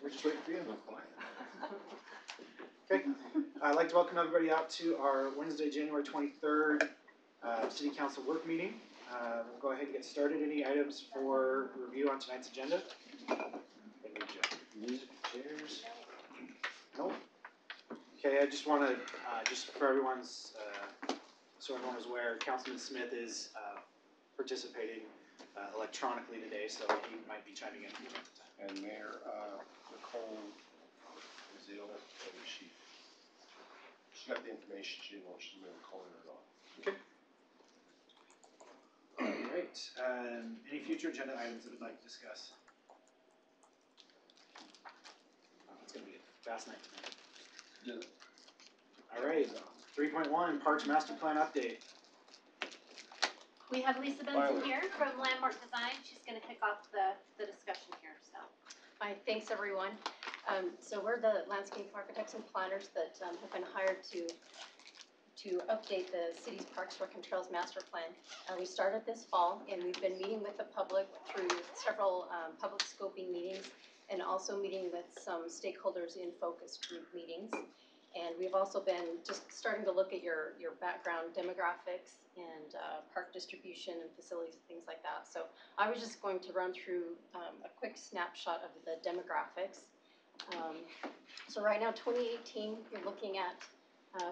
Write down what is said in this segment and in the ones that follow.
We're just waiting for you. Okay, I'd like to welcome everybody out to our Wednesday, January 23rd City Council work meeting. We'll go ahead and get started. Any items for review on tonight's agenda? Music, chairs? Nope. Okay, I just want to, just for everyone's, so everyone is aware, Councilman Smith is participating electronically today, so he might be chiming in from time to time. And Mayor Nicole is ill, and she got the information. She didn't know she was going to call her at all. Okay. All right. Any future agenda items that we'd like to discuss? It's going to be a fast night tonight. Yeah. All right. 3.1 Parks Master Plan update. We have Lisa Benson here from Landmark Design. She's going to kick off the discussion here. So, hi, thanks everyone. So we're the landscape architects and planners that have been hired to update the city's Parks, Rec, and Trails Master Plan. We started this fall, and we've been meeting with the public through several public scoping meetings, and also meeting with some stakeholders in focus group meetings. And we've also been just starting to look at your background demographics and park distribution and facilities and things like that. So I was just going to run through a quick snapshot of the demographics. So right now, 2018, you're looking at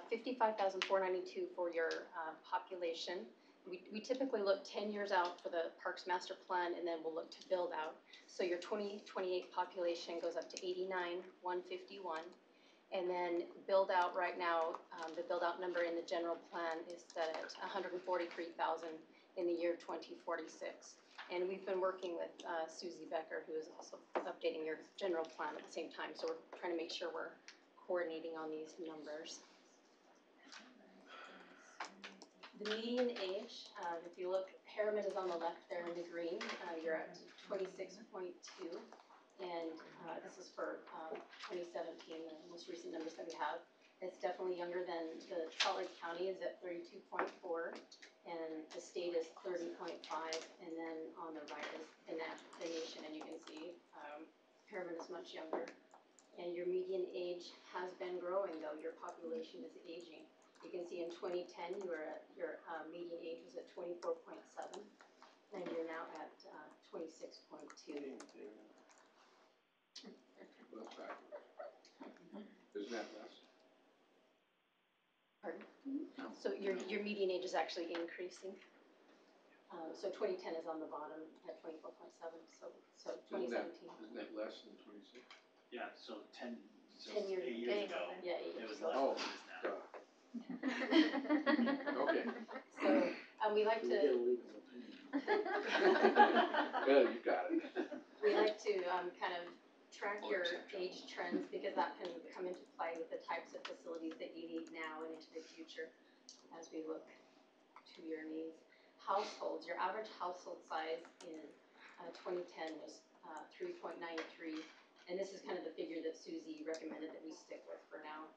55,492 for your population. We typically look 10 years out for the Parks Master Plan, and then we'll look to build out. So your 2028 population goes up to 89,151. And then build out right now, the build out number in the general plan is set at 143,000 in the year 2046. And we've been working with Susie Becker, who is also updating your general plan at the same time. So we're trying to make sure we're coordinating on these numbers. The median age, if you look, Herriman is on the left there in the green. You're at 26.2. And this is for 2017, the most recent numbers that we have. It's definitely younger than the Salt Lake County is at 32.4, and the state is 30.5, and then on the right is the nation, and you can see Herriman is much younger. And your median age has been growing, though. Your population is aging. You can see in 2010, your median age was at 24.7, and you're now at 26.2. Isn't that less? Pardon? So your median age is actually increasing. So 2010 is on the bottom at 24.7. So 2017. Isn't that less than 26? Yeah. So 10 years, 8 years ago. Yeah, 8 it was years less ago. than it is now. Okay. So we like to. Well, you got it. We like to kind of track your age trends, because that can come into play with the types of facilities that you need now and into the future as we look to your needs. Households, your average household size in 2010 was 3.93, and this is kind of the figure that Susie recommended that we stick with for now.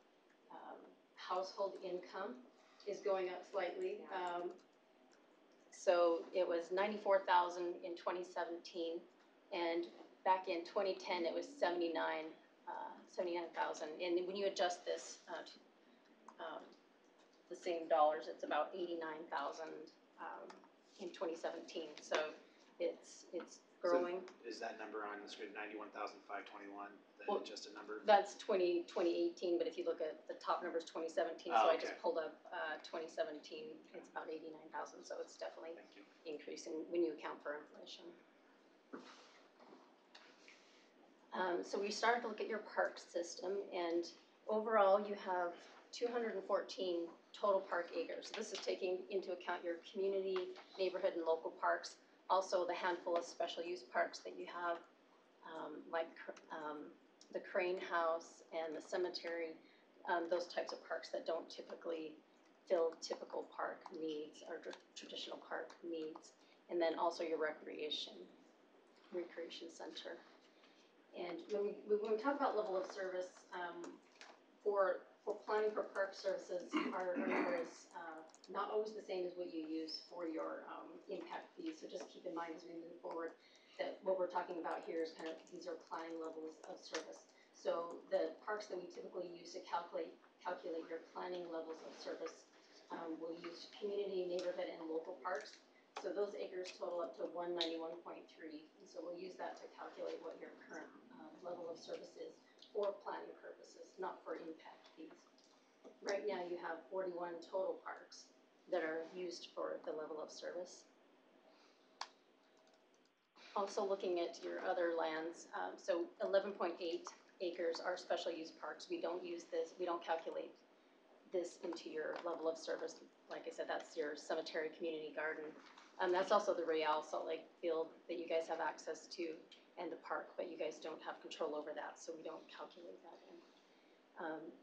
Household income is going up slightly. So it was 94,000 in 2017, and back in 2010, it was 79,000. And when you adjust this to the same dollars, it's about 89,000 in 2017. So it's growing. So is that number on the screen 91,521? The adjusted number? That's 2018, but if you look at the top number is 2017. So I just pulled up 2017. It's about 89,000. So it's definitely increasing when you account for inflation. So we started to look at your park system, and overall you have 214 total park acres. So this is taking into account your community, neighborhood, and local parks. Also the handful of special use parks that you have, like the Crane House and the cemetery, those types of parks that don't typically fill typical park needs or traditional park needs. And then also your recreation center. And when we talk about level of service, for planning for park services, our number is not always the same as what you use for your impact fees. So just keep in mind as we move forward. that what we're talking about here is kind of, these are planning levels of service. So the parks that we typically use to calculate your planning levels of service, we'll use community, neighborhood, and local parks. So those acres total up to 191.3, and so we'll use that to calculate what your current level of service is for planning purposes, not for impact fees. Right now you have 41 total parks that are used for the level of service. Also looking at your other lands, so 11.8 acres are special use parks. We don't use this, we don't calculate this into your level of service. Like I said, that's your cemetery community garden. That's also the Real Salt Lake field that you guys have access to, and the park, but you guys don't have control over that, so we don't calculate that in.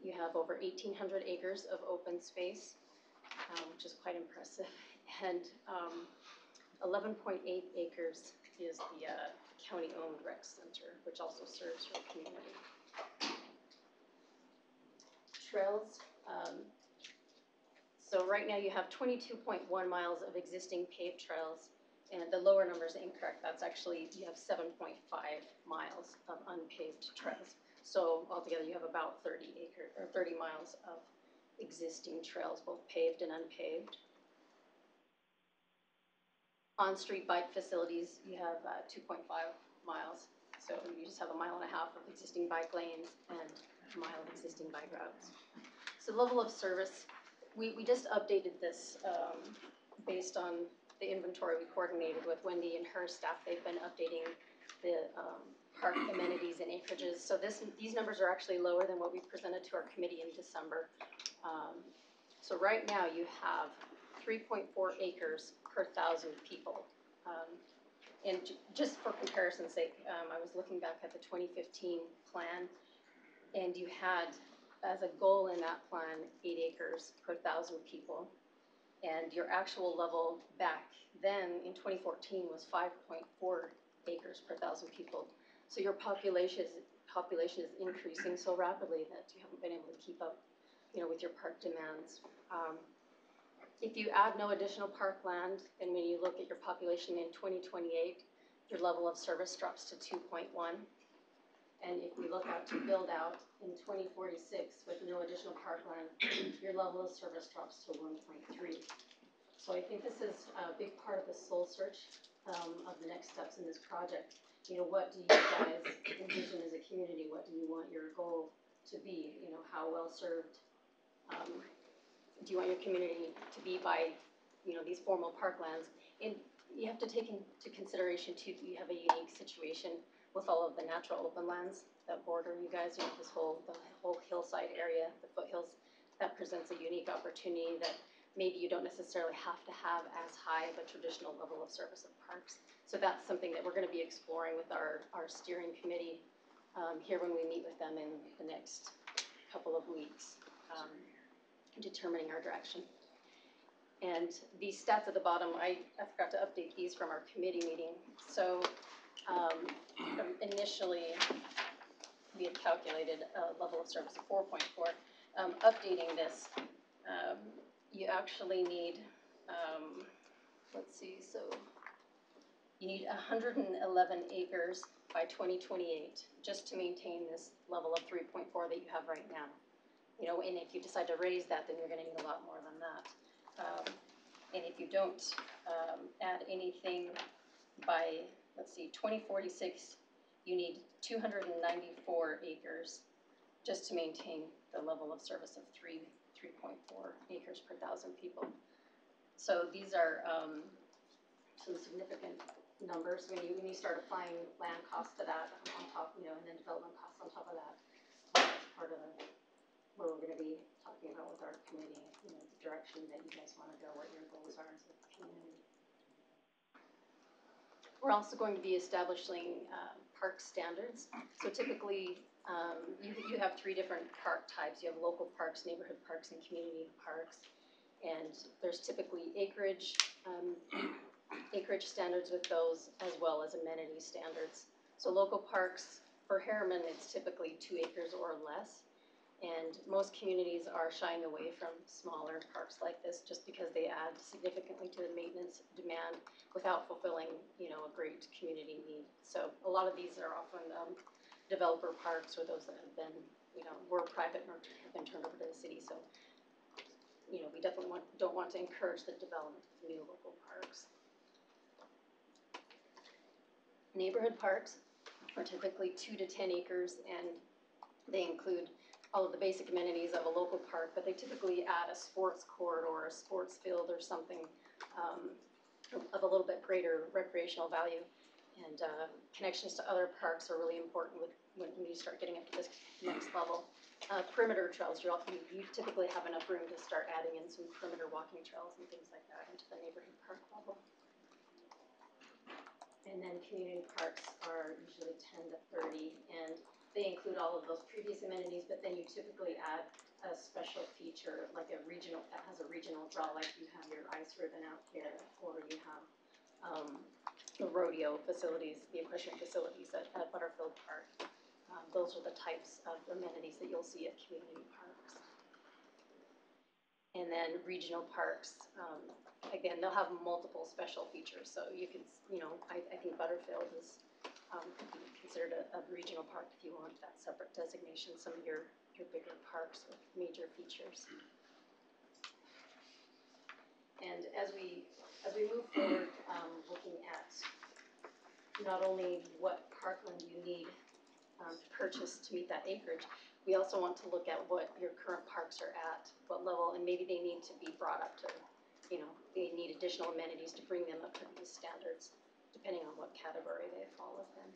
You have over 1,800 acres of open space, which is quite impressive, and 11.8 acres is the county-owned rec center, which also serves your community. Trails. So right now you have 22.1 miles of existing paved trails, and the lower number is incorrect. That's actually, you have 7.5 miles of unpaved trails. So altogether you have about 30 miles of existing trails, both paved and unpaved. On-street bike facilities, you have 2.5 miles. So you just have 1.5 miles of existing bike lanes and a mile of existing bike routes. So level of service, we just updated this based on the inventory we coordinated with Wendy and her staff. They've been updating the park amenities and acreages. So these numbers are actually lower than what we presented to our committee in December. So right now you have 3.4 acres per 1,000 people. And just for comparison's sake, I was looking back at the 2015 plan, and you had as a goal in that plan 8 acres per 1,000 people. And your actual level back then in 2014 was 5.4 acres per 1,000 people. So your population is increasing so rapidly that you haven't been able to keep up, with your park demands. If you add no additional park land, then when you look at your population in 2028, your level of service drops to 2.1. And if we look out to build out in 2046 with no additional park land, your level of service drops to 1.3. So I think this is a big part of the soul search of the next steps in this project. What do you guys envision as a community? What do you want your goal to be? How well served do you want your community to be by, these formal parklands? And you have to take into consideration too, you have a unique situation with all of the natural open lands that border you guys, the whole hillside area, the foothills. That presents a unique opportunity that maybe you don't necessarily have to have as high of a traditional level of service of parks. So that's something that we're going to be exploring with our steering committee here when we meet with them in the next couple of weeks, determining our direction. And these stats at the bottom, I forgot to update these from our committee meeting. So initially, we had calculated a level of service of 4.4. Updating this, you actually need, let's see, so you need 111 acres by 2028 just to maintain this level of 3.4 that you have right now. And if you decide to raise that, then you're going to need a lot more than that. And if you don't add anything by, let's see, 2046, you need 294 acres just to maintain the level of service of 3.4 acres per 1,000 people. So these are some significant numbers when you start applying land costs to that on top, and then development costs on top of that. That's part of where we're going to be talking about with our committee, the direction that you guys want to go, what your goals are as a community. We're also going to be establishing park standards. So typically, you have 3 different park types. You have local parks, neighborhood parks, and community parks. And there's typically acreage standards with those, as well as amenity standards. So local parks, for Herriman, it's typically 2 acres or less. And most communities are shying away from smaller parks like this just because they add significantly to the maintenance demand without fulfilling, you know, a great community need. So a lot of these are often developer parks or those that have been, you know, were private and have been turned over to the city. So, you know, we definitely don't want to encourage the development of new local parks. Neighborhood parks are typically 2 to 10 acres, and they include all of the basic amenities of a local park, but they typically add a sports court or a sports field or something of a little bit greater recreational value. And connections to other parks are really important when you start getting up to this next level. Perimeter trails, you typically have enough room to start adding in some perimeter walking trails and things like that into the neighborhood park level. And then community parks are usually 10 to 30, and they include all of those previous amenities, but then you typically add a special feature like a regional, that has a regional draw, like you have your ice ribbon out here, or you have the rodeo facilities, the equestrian facilities at Butterfield Park. Those are the types of amenities that you'll see at community parks. And then regional parks, again, they'll have multiple special features. So you can, you know, I think Butterfield is could be considered a regional park if you want that separate designation. Some of your bigger parks with major features. And as we move forward, looking at not only what parkland you need to purchase to meet that acreage, we also want to look at what your current parks are at, what level, and maybe they need to be brought up to, you know, they need additional amenities to bring them up to these standards, depending on what category they fall within.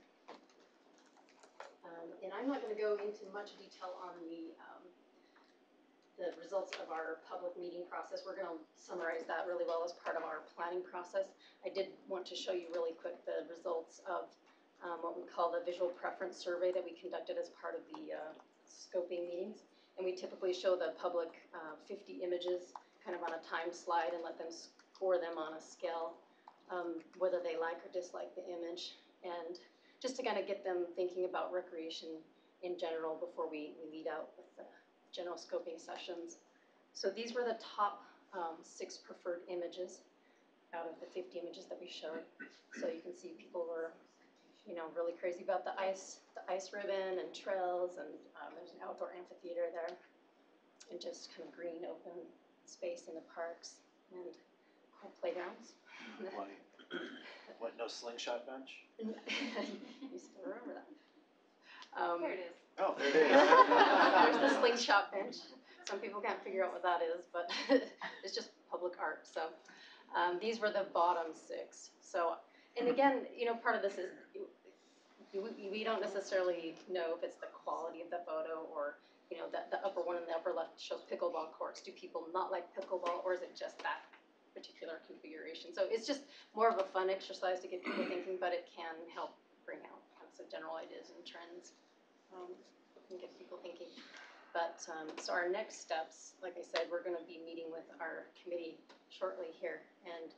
And I'm not going to go into much detail on the results of our public meeting process. We're going to summarize that really well as part of our planning process. I did want to show you really quick the results of what we call the visual preference survey that we conducted as part of the scoping meetings. And we typically show the public 50 images kind of on a time slide and let them score them on a scale, whether they like or dislike the image. And just to kind of get them thinking about recreation in general before we lead out with the general scoping sessions. So these were the top 6 preferred images out of the 50 images that we showed. So you can see people were, you know, really crazy about the ice ribbon and trails, and there's an outdoor amphitheater there, and just kind of green open space in the parks and cool playgrounds. What, no slingshot bench? You still remember that. Here it is. Oh, there it is. There's the slingshot bench. Some people can't figure out what that is, but it's just public art. So these were the bottom 6. So, and again, you know, part of this is we don't necessarily know if it's the quality of the photo or, you know, the upper one in the upper left shows pickleball courts. Do people not like pickleball, or is it just that particular configuration? So it's just more of a fun exercise to get people thinking, but it can help bring out some general ideas and trends and get people thinking. But so our next steps, like I said, we're going to be meeting with our committee shortly here and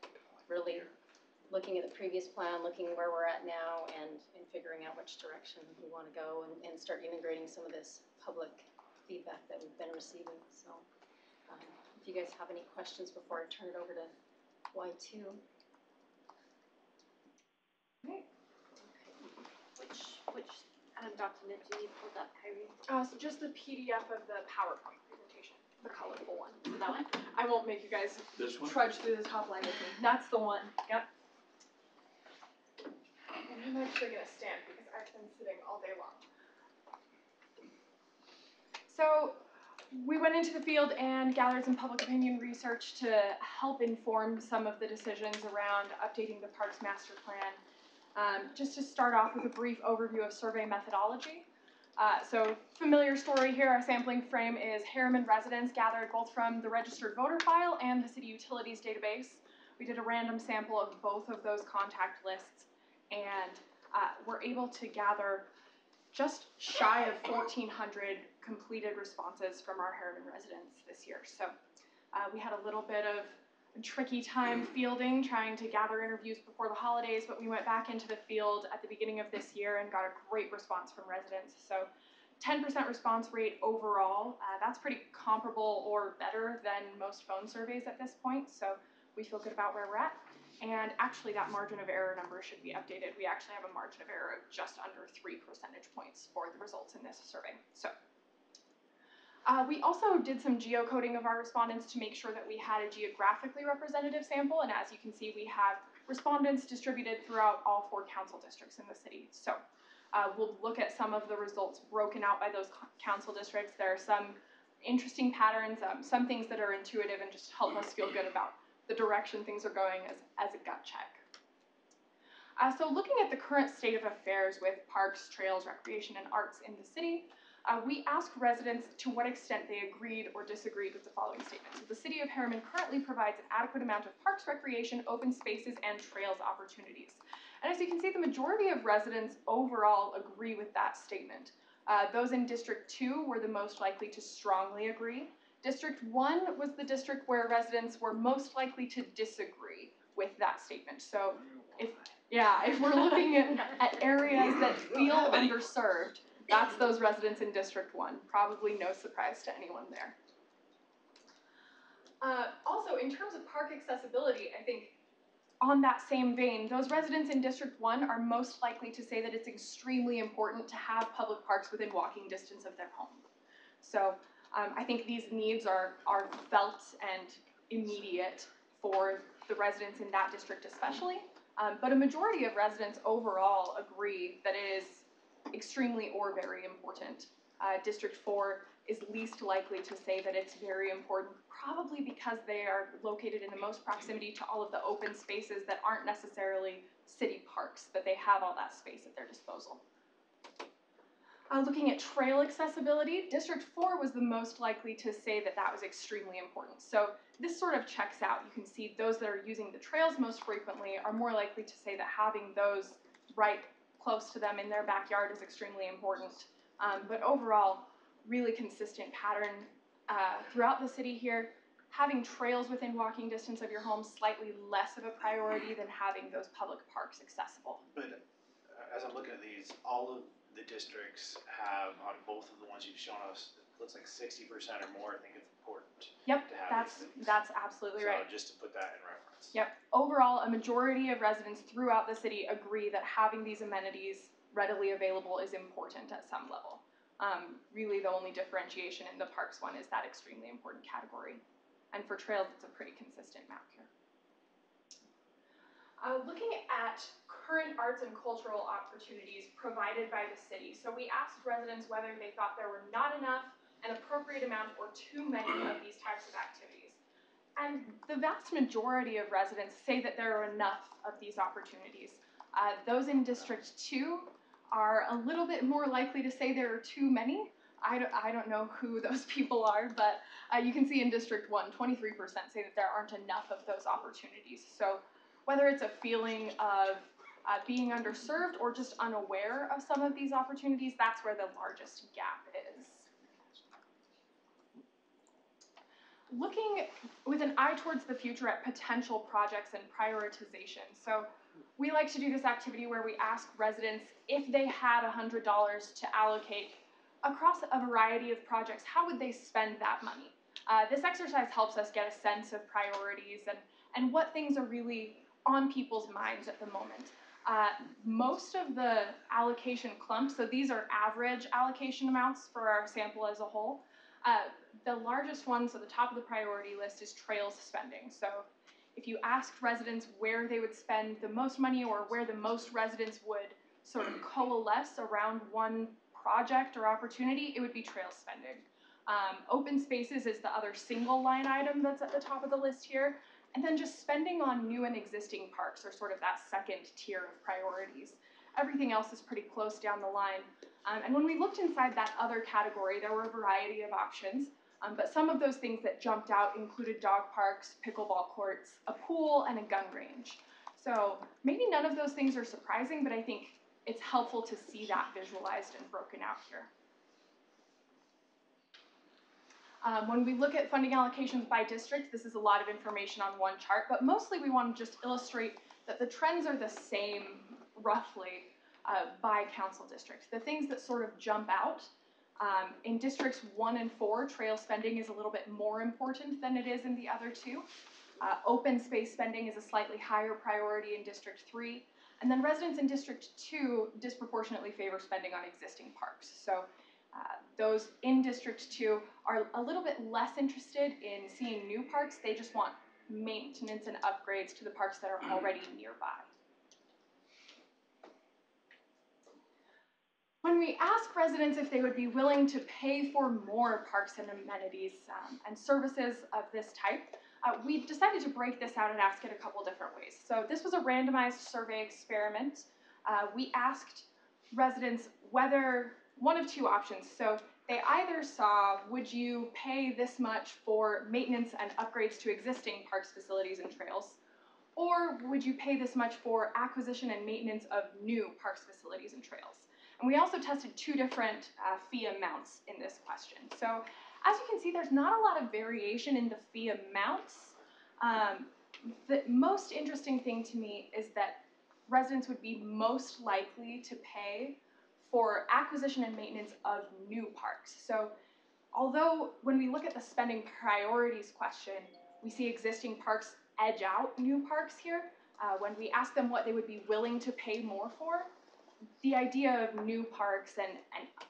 really looking at the previous plan, looking where we're at now, and figuring out which direction we want to go, and start integrating some of this public feedback that we've been receiving. So if you guys have any questions before I turn it over to Y2. Okay. Which document do you need pulled up, Kyrie? So just the PDF of the PowerPoint presentation, the colorful one. That one? I won't make you guys This one? trudge through the top line with me. That's the one. Yep. And I'm actually gonna stand because I've been sitting all day long. So we went into the field and gathered some public opinion research to help inform some of the decisions around updating the parks master plan. Just to start off with a brief overview of survey methodology. So familiar story here, our sampling frame is Herriman residents gathered both from the registered voter file and the city utilities database. We did a random sample of both of those contact lists, and we're able to gather just shy of 1,400 completed responses from our Herriman residents this year. So we had a little bit of a tricky time fielding, trying to gather interviews before the holidays, but we went back into the field at the beginning of this year and got a great response from residents. So 10% response rate overall, that's pretty comparable or better than most phone surveys at this point, so we feel good about where we're at. And actually that margin of error number should be updated. We actually have a margin of error of just under 3 percentage points for the results in this survey. So we also did some geocoding of our respondents to make sure that we had a geographically representative sample, and as you can see, we have respondents distributed throughout all 4 council districts in the city. So we'll look at some of the results broken out by those council districts. There are some interesting patterns, some things that are intuitive and just help us feel good about the direction things are going as a gut check. So looking at the current state of affairs with parks, trails, recreation, and arts in the city, we asked residents to what extent they agreed or disagreed with the following statement. So the city of Herriman currently provides an adequate amount of parks, recreation, open spaces, and trails opportunities. And as you can see, the majority of residents overall agree with that statement. Those in District 2 were the most likely to strongly agree. District 1 was the district where residents were most likely to disagree with that statement. So if we're looking at areas that feel underserved, that's those residents in District 1. Probably no surprise to anyone there. Also, in terms of park accessibility, I think on that same vein, those residents in District 1 are most likely to say that it's extremely important to have public parks within walking distance of their home. So I think these needs are felt and immediate for the residents in that district especially, but a majority of residents overall agree that it is extremely or very important. District 4 is least likely to say that it's very important, probably because they are located in the most proximity to all of the open spaces that aren't necessarily city parks, but they have all that space at their disposal. Looking at trail accessibility, District 4 was the most likely to say that that was extremely important. So this sort of checks out. You can see those that are using the trails most frequently are more likely to say that having those right close to them in their backyard is extremely important. But overall, really consistent pattern throughout the city here. Having trails within walking distance of your home, slightly less of a priority than having those public parks accessible. But as I'm looking at these, all of the districts have, on both of the ones you've shown us, it looks like 60% or more think it's important Yep, to have these things. that's absolutely right. So just to put that in reference. Yep. Overall, a majority of residents throughout the city agree that having these amenities readily available is important at some level. Really, the only differentiation in the parks one is that extremely important category. And for trails, it's a pretty consistent map here. Looking at current arts and cultural opportunities provided by the city. So we asked residents whether they thought there were not enough, an appropriate amount, or too many of these types of activities. And the vast majority of residents say that there are enough of these opportunities. Those in District 2 are a little bit more likely to say there are too many. I don't know who those people are, but you can see in District 1, 23% say that there aren't enough of those opportunities. So whether it's a feeling of being underserved or just unaware of some of these opportunities, that's where the largest gap is. Looking with an eye towards the future at potential projects and prioritization. So we like to do this activity where we ask residents if they had $100 to allocate across a variety of projects, how would they spend that money? This exercise helps us get a sense of priorities and what things are really on people's minds at the moment. Most of the allocation clumps, so these are average allocation amounts for our sample as a whole. The largest one, so the top of the priority list, is trails spending. So if you asked residents where they would spend the most money or where the most residents would sort of coalesce around one project or opportunity, it would be trail spending. Open spaces is the other single line item that's at the top of the list here. And then just spending on new and existing parks are sort of that second tier of priorities. Everything else is pretty close down the line. And when we looked inside that other category, there were a variety of options. But some of those things that jumped out included dog parks, pickleball courts, a pool, and a gun range. So maybe none of those things are surprising, but I think it's helpful to see that visualized and broken out here. When we look at funding allocations by district, this is a lot of information on one chart, but mostly we want to just illustrate that the trends are the same, roughly, by council district. The things that sort of jump out In districts 1 and 4, trail spending is a little bit more important than it is in the other two. Open space spending is a slightly higher priority in District 3. And then residents in District 2 disproportionately favor spending on existing parks. So those in District 2 are a little bit less interested in seeing new parks. They just want maintenance and upgrades to the parks that are already nearby. When we ask residents if they would be willing to pay for more parks and amenities and services of this type, we decided to break this out and ask it a couple different ways. So this was a randomized survey experiment. We asked residents whether one of two options. So they either saw, would you pay this much for maintenance and upgrades to existing parks, facilities, and trails? Or would you pay this much for acquisition and maintenance of new parks, facilities, and trails? And we also tested two different fee amounts in this question. So as you can see, there's not a lot of variation in the fee amounts. The most interesting thing to me is that residents would be most likely to pay for acquisition and maintenance of new parks. So although when we look at the spending priorities question, we see existing parks edge out new parks here. When we ask them what they would be willing to pay more for, the idea of new parks and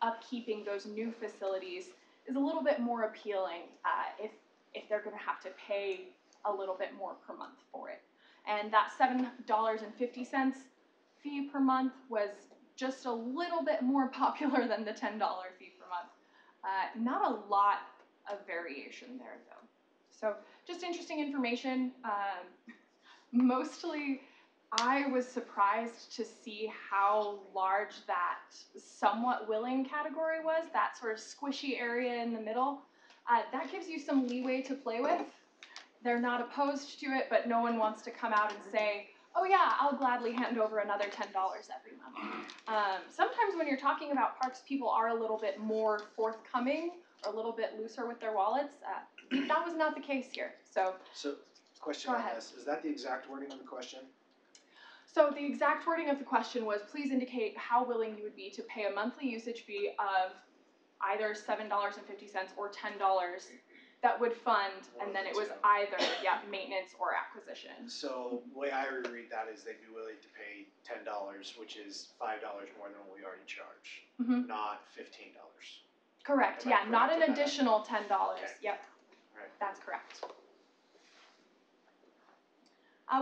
upkeeping those new facilities is a little bit more appealing if they're going to have to pay a little bit more per month for it. And that $7.50 fee per month was just a little bit more popular than the $10 fee per month. Not a lot of variation there though. So just interesting information. Mostly I was surprised to see how large that somewhat willing category was, that sort of squishy area in the middle. That gives you some leeway to play with. They're not opposed to it, but no one wants to come out and say, oh yeah, I'll gladly hand over another $10 every month. Sometimes when you're talking about parks, people are a little bit more forthcoming or a little bit looser with their wallets. That was not the case here. So question on this, is that the exact wording of the question? So the exact wording of the question was, please indicate how willing you would be to pay a monthly usage fee of either $7.50 or $10 that would fund, and then it was either, maintenance or acquisition. So the way I would read that is they'd be willing to pay $10, which is $5 more than what we already charge, not $15. Correct, Am I not correct an on that? additional $10. Okay. Yep, Right. that's correct.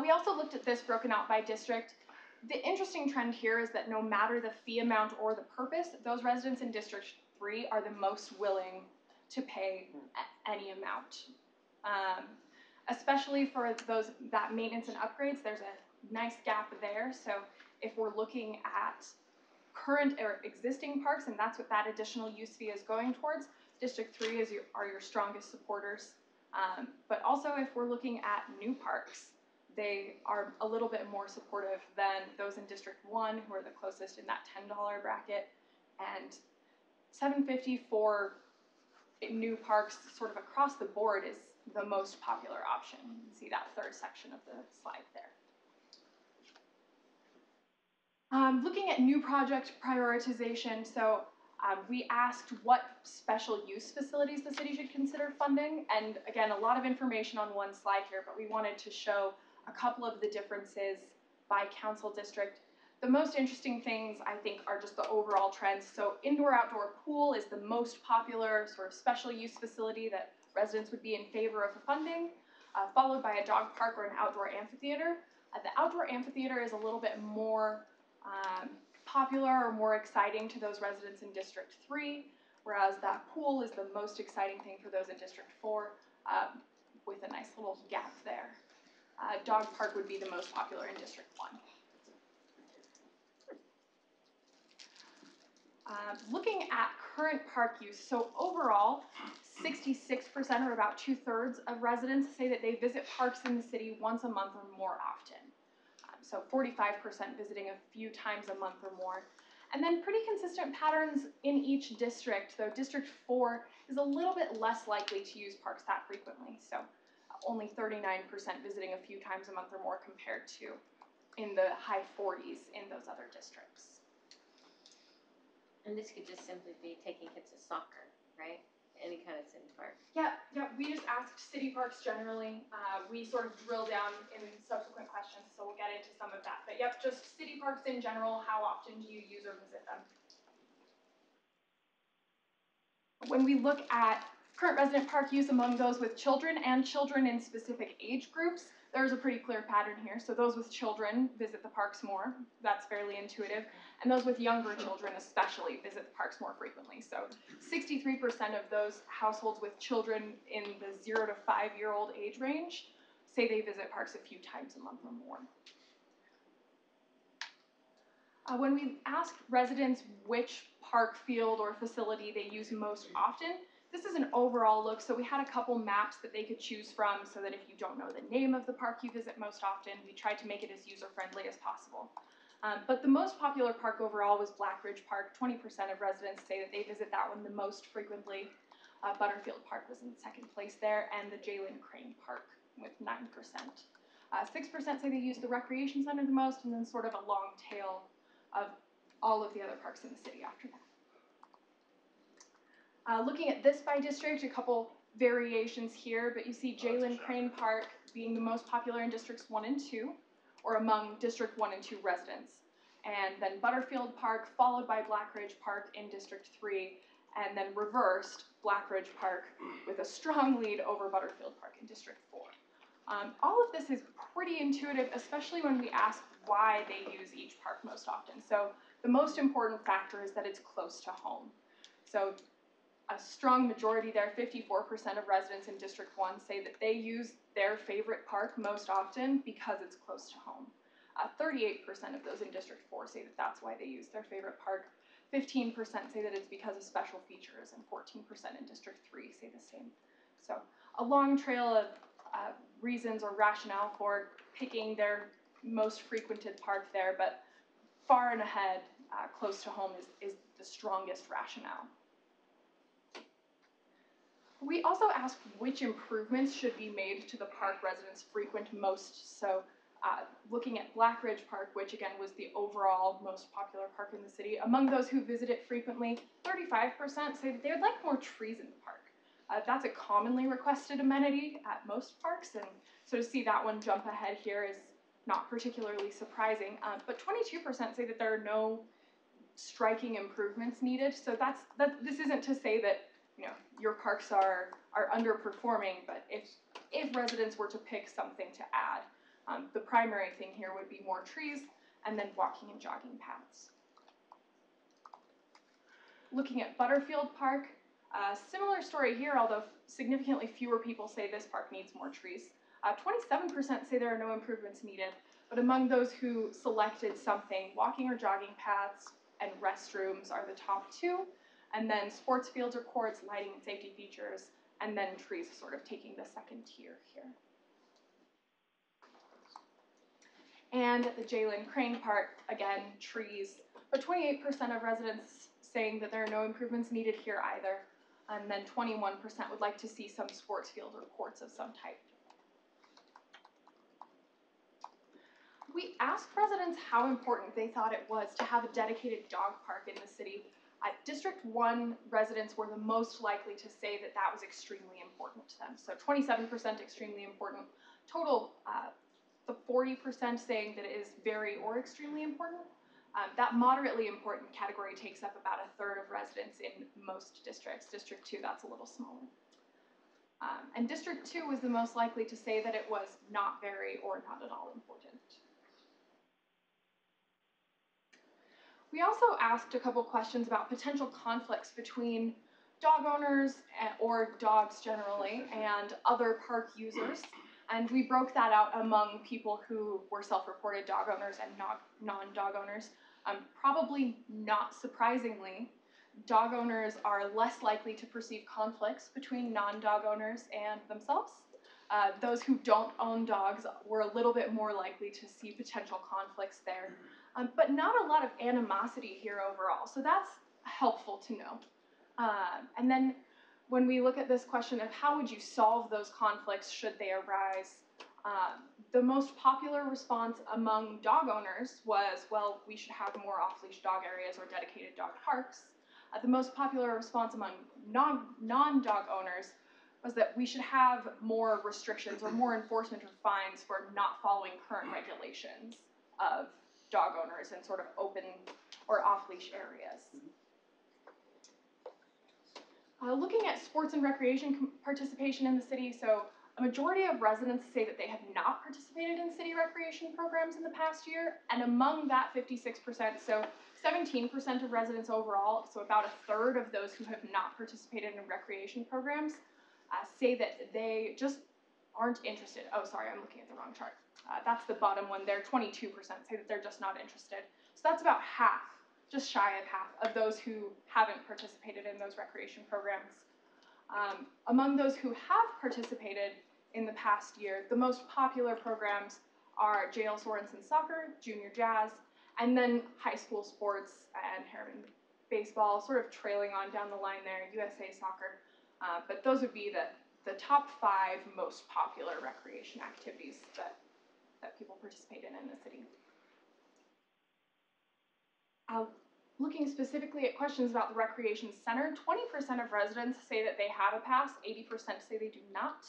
We also looked at this broken out by district. The interesting trend here is that no matter the fee amount or the purpose, those residents in District 3 are the most willing to pay any amount. Especially for that maintenance and upgrades, there's a nice gap there. So if we're looking at current or existing parks, and that's what that additional use fee is going towards, District 3 are your strongest supporters. But also if we're looking at new parks, they are a little bit more supportive than those in District 1, who are the closest in that $10 bracket, and $7.50 for new parks sort of across the board is the most popular option. You can see that third section of the slide there. Looking at new project prioritization, so we asked what special use facilities the city should consider funding, and again, a lot of information on one slide here, but we wanted to show a couple of the differences by council district. The most interesting things, I think, are just the overall trends. So indoor-outdoor pool is the most popular sort of special use facility that residents would be in favor of funding, followed by a dog park or an outdoor amphitheater. The outdoor amphitheater is a little bit more popular or more exciting to those residents in District 3, whereas that pool is the most exciting thing for those in District 4, with a nice little gap there. Dog park would be the most popular in District 1. Looking at current park use, so overall, 66% or about 2/3 of residents say that they visit parks in the city once a month or more often. So 45% visiting a few times a month or more. And then pretty consistent patterns in each district, though District 4 is a little bit less likely to use parks that frequently. So only 39% visiting a few times a month or more compared to in the high 40s in those other districts. And this could just simply be taking kids to soccer, right? Any kind of city park. Yeah, we just asked city parks generally. We sort of drill down in subsequent questions, so we'll get into some of that. But yep, just city parks in general, how often do you use or visit them? When we look at current resident park use among those with children and children in specific age groups, there's a pretty clear pattern here. So those with children visit the parks more. That's fairly intuitive. And those with younger children especially visit the parks more frequently. So 63% of those households with children in the 0 to 5-year-old age range say they visit parks a few times a month or more. When we ask residents which park, field, or facility they use most often, this is an overall look, so we had a couple maps that they could choose from so that if you don't know the name of the park you visit most often, we tried to make it as user-friendly as possible. But the most popular park overall was Black Ridge Park. 20% of residents say that they visit that one the most frequently. Butterfield Park was in second place there, and the Jalen Crane Park with 9%. 6% say they use the recreation center the most, and then sort of a long tail of all of the other parks in the city after that. Looking at this by district, a couple variations here, but you see Jalen Crane Park being the most popular in districts 1 and 2, or among district 1 and 2 residents. And then Butterfield Park, followed by Black Ridge Park in district 3, and then reversed Black Ridge Park with a strong lead over Butterfield Park in district 4. All of this is pretty intuitive, especially when we ask why they use each park most often. So the most important factor is that it's close to home. So a strong majority there, 54% of residents in District 1 say that they use their favorite park most often because it's close to home. 38% of those in District 4 say that that's why they use their favorite park. 15% say that it's because of special features, and 14% in District 3 say the same. So a long trail of reasons or rationale for picking their most frequented park there, but far and ahead, close to home is the strongest rationale. We also asked which improvements should be made to the park residents frequent most. So looking at Black Ridge Park, which again was the overall most popular park in the city, among those who visit it frequently, 35% say that they would like more trees in the park. That's a commonly requested amenity at most parks, and so to see that one jump ahead here is not particularly surprising. But 22% say that there are no striking improvements needed. So this isn't to say that your parks are underperforming, but if residents were to pick something to add, the primary thing here would be more trees and then walking and jogging paths. Looking at Butterfield Park, similar story here, although significantly fewer people say this park needs more trees. 27% say there are no improvements needed, but among those who selected something, walking or jogging paths and restrooms are the top 2. And then sports fields or courts, lighting and safety features, and then trees sort of taking the second tier here. And at the Jalen Crane Park, again, trees, but 28% of residents saying that there are no improvements needed here either, and then 21% would like to see some sports field or courts of some type. We asked residents how important they thought it was to have a dedicated dog park in the city. District 1 residents were the most likely to say that that was extremely important to them. So 27% extremely important. Total, the 40% saying that it is very or extremely important. That moderately important category takes up about 1/3 of residents in most districts. District 2, that's a little smaller. And District 2 was the most likely to say that it was not very or not at all important. We also asked a couple questions about potential conflicts between dog owners or dogs generally and other park users. And we broke that out among people who were self-reported dog owners and non-dog owners. Probably not surprisingly, dog owners are less likely to perceive conflicts between non-dog owners and themselves. Those who don't own dogs were a little bit more likely to see potential conflicts there. But not a lot of animosity here overall, so that's helpful to know. And then when we look at this question of how would you solve those conflicts should they arise, the most popular response among dog owners was, well, we should have more off-leash dog areas or dedicated dog parks. the most popular response among non-dog owners was that we should have more restrictions or more enforcement or fines for not following current regulations of dog owners in sort of open or off-leash areas. Looking at sports and recreation participation in the city, so a majority of residents say that they have not participated in city recreation programs in the past year, and among that 56%, so 17% of residents overall, so about a third of those who have not participated in recreation programs, say that they just aren't interested. Oh, sorry, I'm looking at the wrong chart. That's the bottom one there, 22% say that they're just not interested. So that's about half, just shy of half of those who haven't participated in those recreation programs. Among those who have participated in the past year, the most popular programs are J.L. Sorensen Soccer, Junior Jazz, and then high school sports and Herriman baseball, sort of trailing on down the line there, USA Soccer. But those would be the top 5 most popular recreation activities that people participate in the city. Looking specifically at questions about the recreation center, 20% of residents say that they have a pass, 80% say they do not.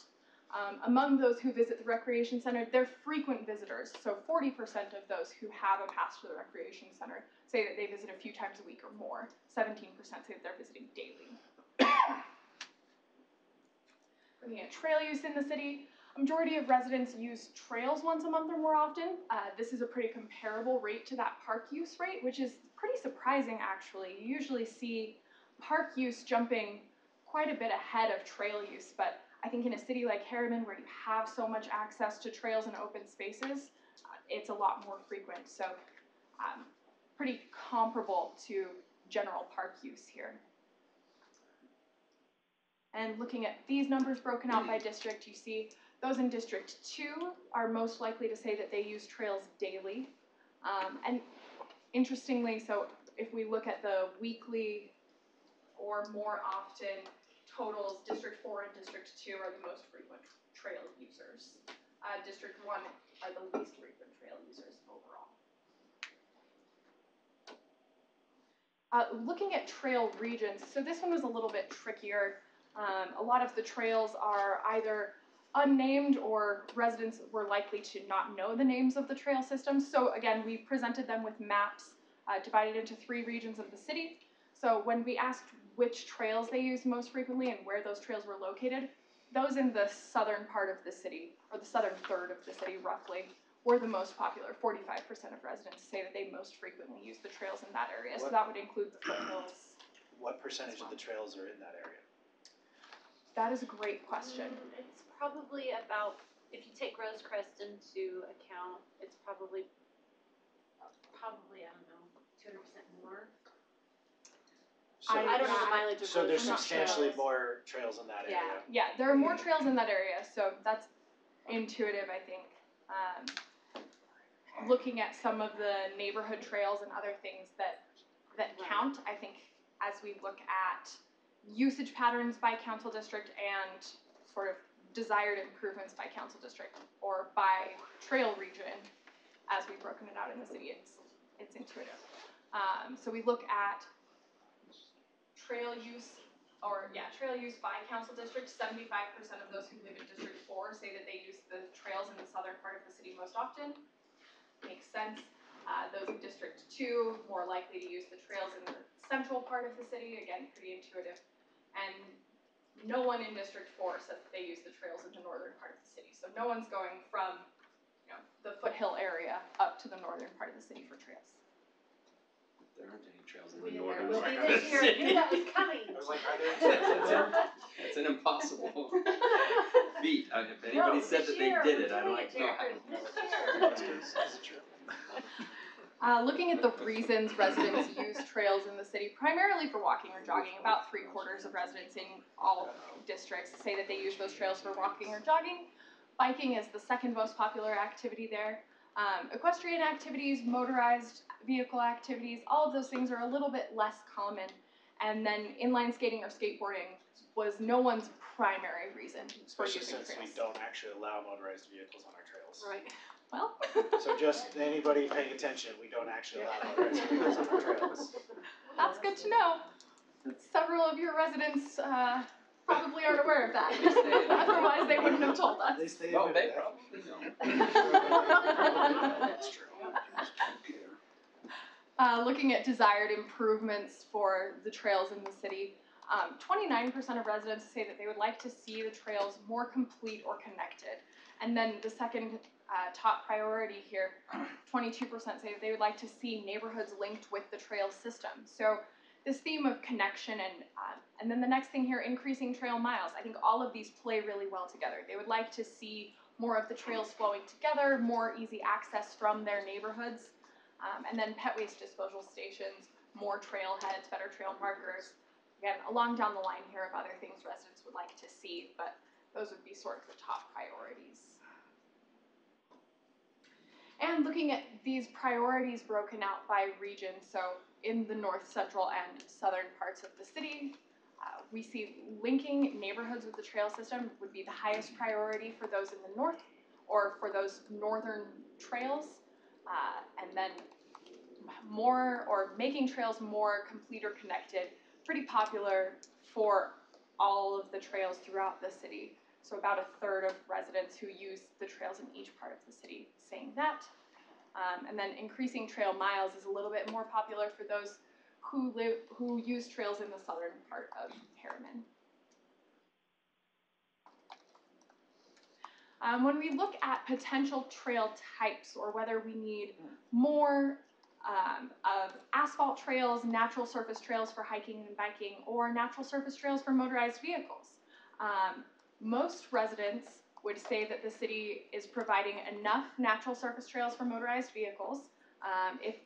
Among those who visit the recreation center, they're frequent visitors, so 40% of those who have a pass to the recreation center say that they visit a few times a week or more. 17% say that they're visiting daily. Looking at trail use in the city, a majority of residents use trails once a month or more often. This is a pretty comparable rate to that park use rate, which is pretty surprising actually. You usually see park use jumping quite a bit ahead of trail use, but I think in a city like Herriman, where you have so much access to trails and open spaces, it's a lot more frequent. So pretty comparable to general park use here. And looking at these numbers broken out by district, you see those in District 2 are most likely to say that they use trails daily. And interestingly, so if we look at the weekly or more often totals, District 4 and District 2 are the most frequent trail users. District 1 are the least frequent trail users overall. Looking at trail regions, so this one was a little bit trickier. A lot of the trails are either unnamed or residents were likely to not know the names of the trail systems. So again, we presented them with maps divided into 3 regions of the city. So when we asked which trails they used most frequently and where those trails were located, those in the southern part of the city, or the southern third of the city roughly, were the most popular. 45% of residents say that they most frequently use the trails in that area. So that would include the foothills. What percentage of the trails are in that area? That is a great question. It's probably about, if you take Rosecrest into account, it's probably, I don't know, 200% more. So, I don't know the mileage of so there's those, I'm not substantially sure. more trails in that area. Yeah. Yeah, there are more trails in that area, so that's intuitive, I think. Looking at some of the neighborhood trails and other things that count, I think as we look at usage patterns by council district and sort of desired improvements by council district or by trail region, as we've broken it out in the city, it's intuitive. So we look at trail use by council district. 75% of those who live in District 4 say that they use the trails in the southern part of the city most often. Makes sense. Those in District 2 more likely to use the trails in the central part of the city. Again, pretty intuitive. And no one in District 4 says that they use the trails in the northern part of the city. So no one's going from the foothill area up to the northern part of the city for trails. There aren't any trails in We the knew there northern would part be of the this year, I city. knew that was coming. I was like, are there That's an impossible feat. If anybody said that they did it, I'd like to know how. Looking at the reasons residents use trails in the city, primarily for walking or jogging, about 3/4 of residents in all districts say that they use those trails for walking or jogging. Biking is the second most popular activity there. Equestrian activities, motorized vehicle activities, all of those things are a little bit less common. And then inline skating or skateboarding was no one's primary reason for Especially using since trails. we don't actually allow motorized vehicles on our trails. Right. Well, So just anybody paying attention, we don't actually allow motorized vehicles on our trails. that's good to know. several of your residents probably aren't aware of that. Otherwise, they wouldn't have told us. At least they Well, admitted they that. probably know. That's true. Looking at desired improvements for the trails in the city, 29% of residents say that they would like to see the trails more complete or connected. And then the second top priority here, 22% say that they would like to see neighborhoods linked with the trail system. So this theme of connection and then the next thing here, increasing trail miles. I think all of these play really well together. They would like to see more of the trails flowing together, more easy access from their neighborhoods. And then pet waste disposal stations, more trailheads, better trail markers. Again, along down the line here of other things residents would like to see, but those would be sort of the top priorities. And looking at these priorities broken out by region, so in the north, central, and southern parts of the city, we see linking neighborhoods with the trail system would be the highest priority for those in the north or for those northern trails. And then more, or making trails more complete or connected, pretty popular for all of the trails throughout the city. So about a third of residents who use the trails in each part of the city saying that. And then increasing trail miles is a little bit more popular for those who use trails in the southern part of Herriman. When we look at potential trail types, or whether we need more of asphalt trails, natural surface trails for hiking and biking, or natural surface trails for motorized vehicles, most residents would say that the city is providing enough natural surface trails for motorized vehicles. If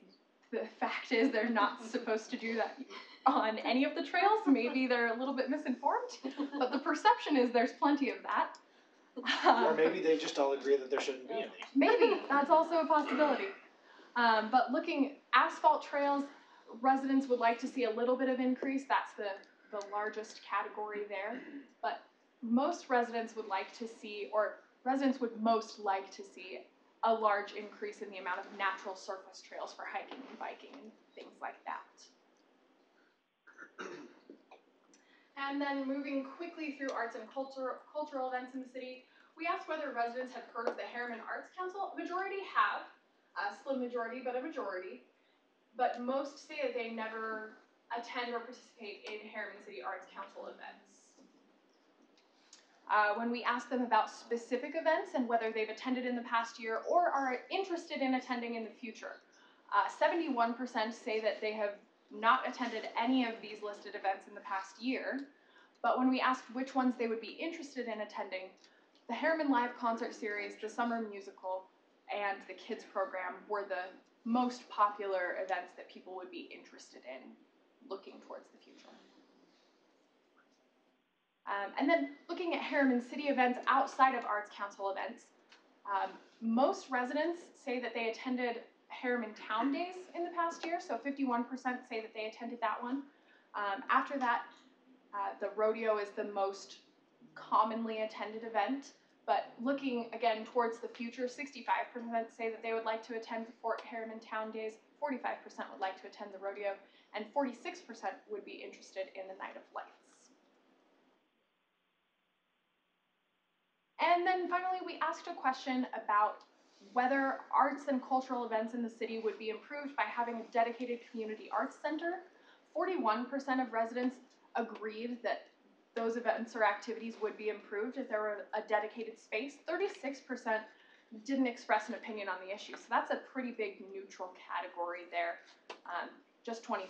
the fact is they're not supposed to do that on any of the trails, maybe they're a little bit misinformed, but the perception is there's plenty of that. Or maybe they just all agree that there shouldn't be any. Maybe, that's also a possibility. But looking asphalt trails, residents would like to see a little bit of increase. That's the largest category there. But most residents would like to see, or residents would most like to see, a large increase in the amount of natural surface trails for hiking and biking and things like that. And then moving quickly through arts and cultural events in the city, we asked whether residents have heard of the Herriman Arts Council. A majority have, a slim majority, but a majority. But most say that they never attend or participate in Herriman City Arts Council events. When we ask them about specific events and whether they've attended in the past year or are interested in attending in the future, 71% say that they have not attended any of these listed events in the past year. But when we asked which ones they would be interested in attending, the Herriman Live Concert Series, the Summer Musical, and the Kids Program were the most popular events that people would be interested in looking towards the future. And then looking at Herriman City events outside of Arts Council events, most residents say that they attended Herriman Town Days in the past year, so 51% say that they attended that one. After that, the rodeo is the most commonly attended event, but looking again towards the future, 65% say that they would like to attend the Fort Herriman Town Days, 45% would like to attend the rodeo, and 46% would be interested in the Night of Lights. And then finally, we asked a question about whether arts and cultural events in the city would be improved by having a dedicated community arts center. 41% of residents agreed that those events or activities would be improved if there were a dedicated space. 36% didn't express an opinion on the issue, so that's a pretty big neutral category there. Just 23%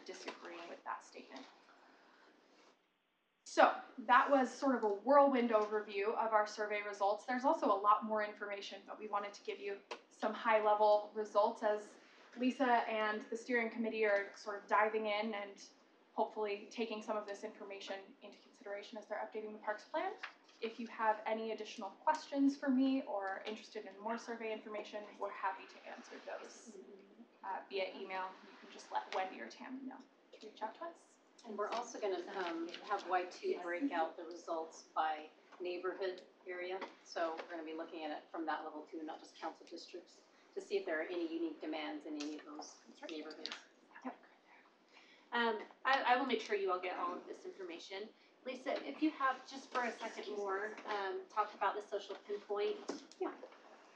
disagreeing with that statement. So that was sort of a whirlwind overview of our survey results. There's also a lot more information, but we wanted to give you some high-level results as Lisa and the steering committee are sort of diving in and hopefully taking some of this information into consideration as they're updating the parks plan. If you have any additional questions for me or are interested in more survey information, we're happy to answer those via email. You can just let Wendy or Tammy know to reach out to us. And we're also going to have Y2 break out the results by neighborhood area. So we're going to be looking at it from that level too, not just council districts, to see if there are any unique demands in any of those neighborhoods. Yep. I will make sure you all get all of this information. Lisa, if you have just for a second more, talk about the social pinpoint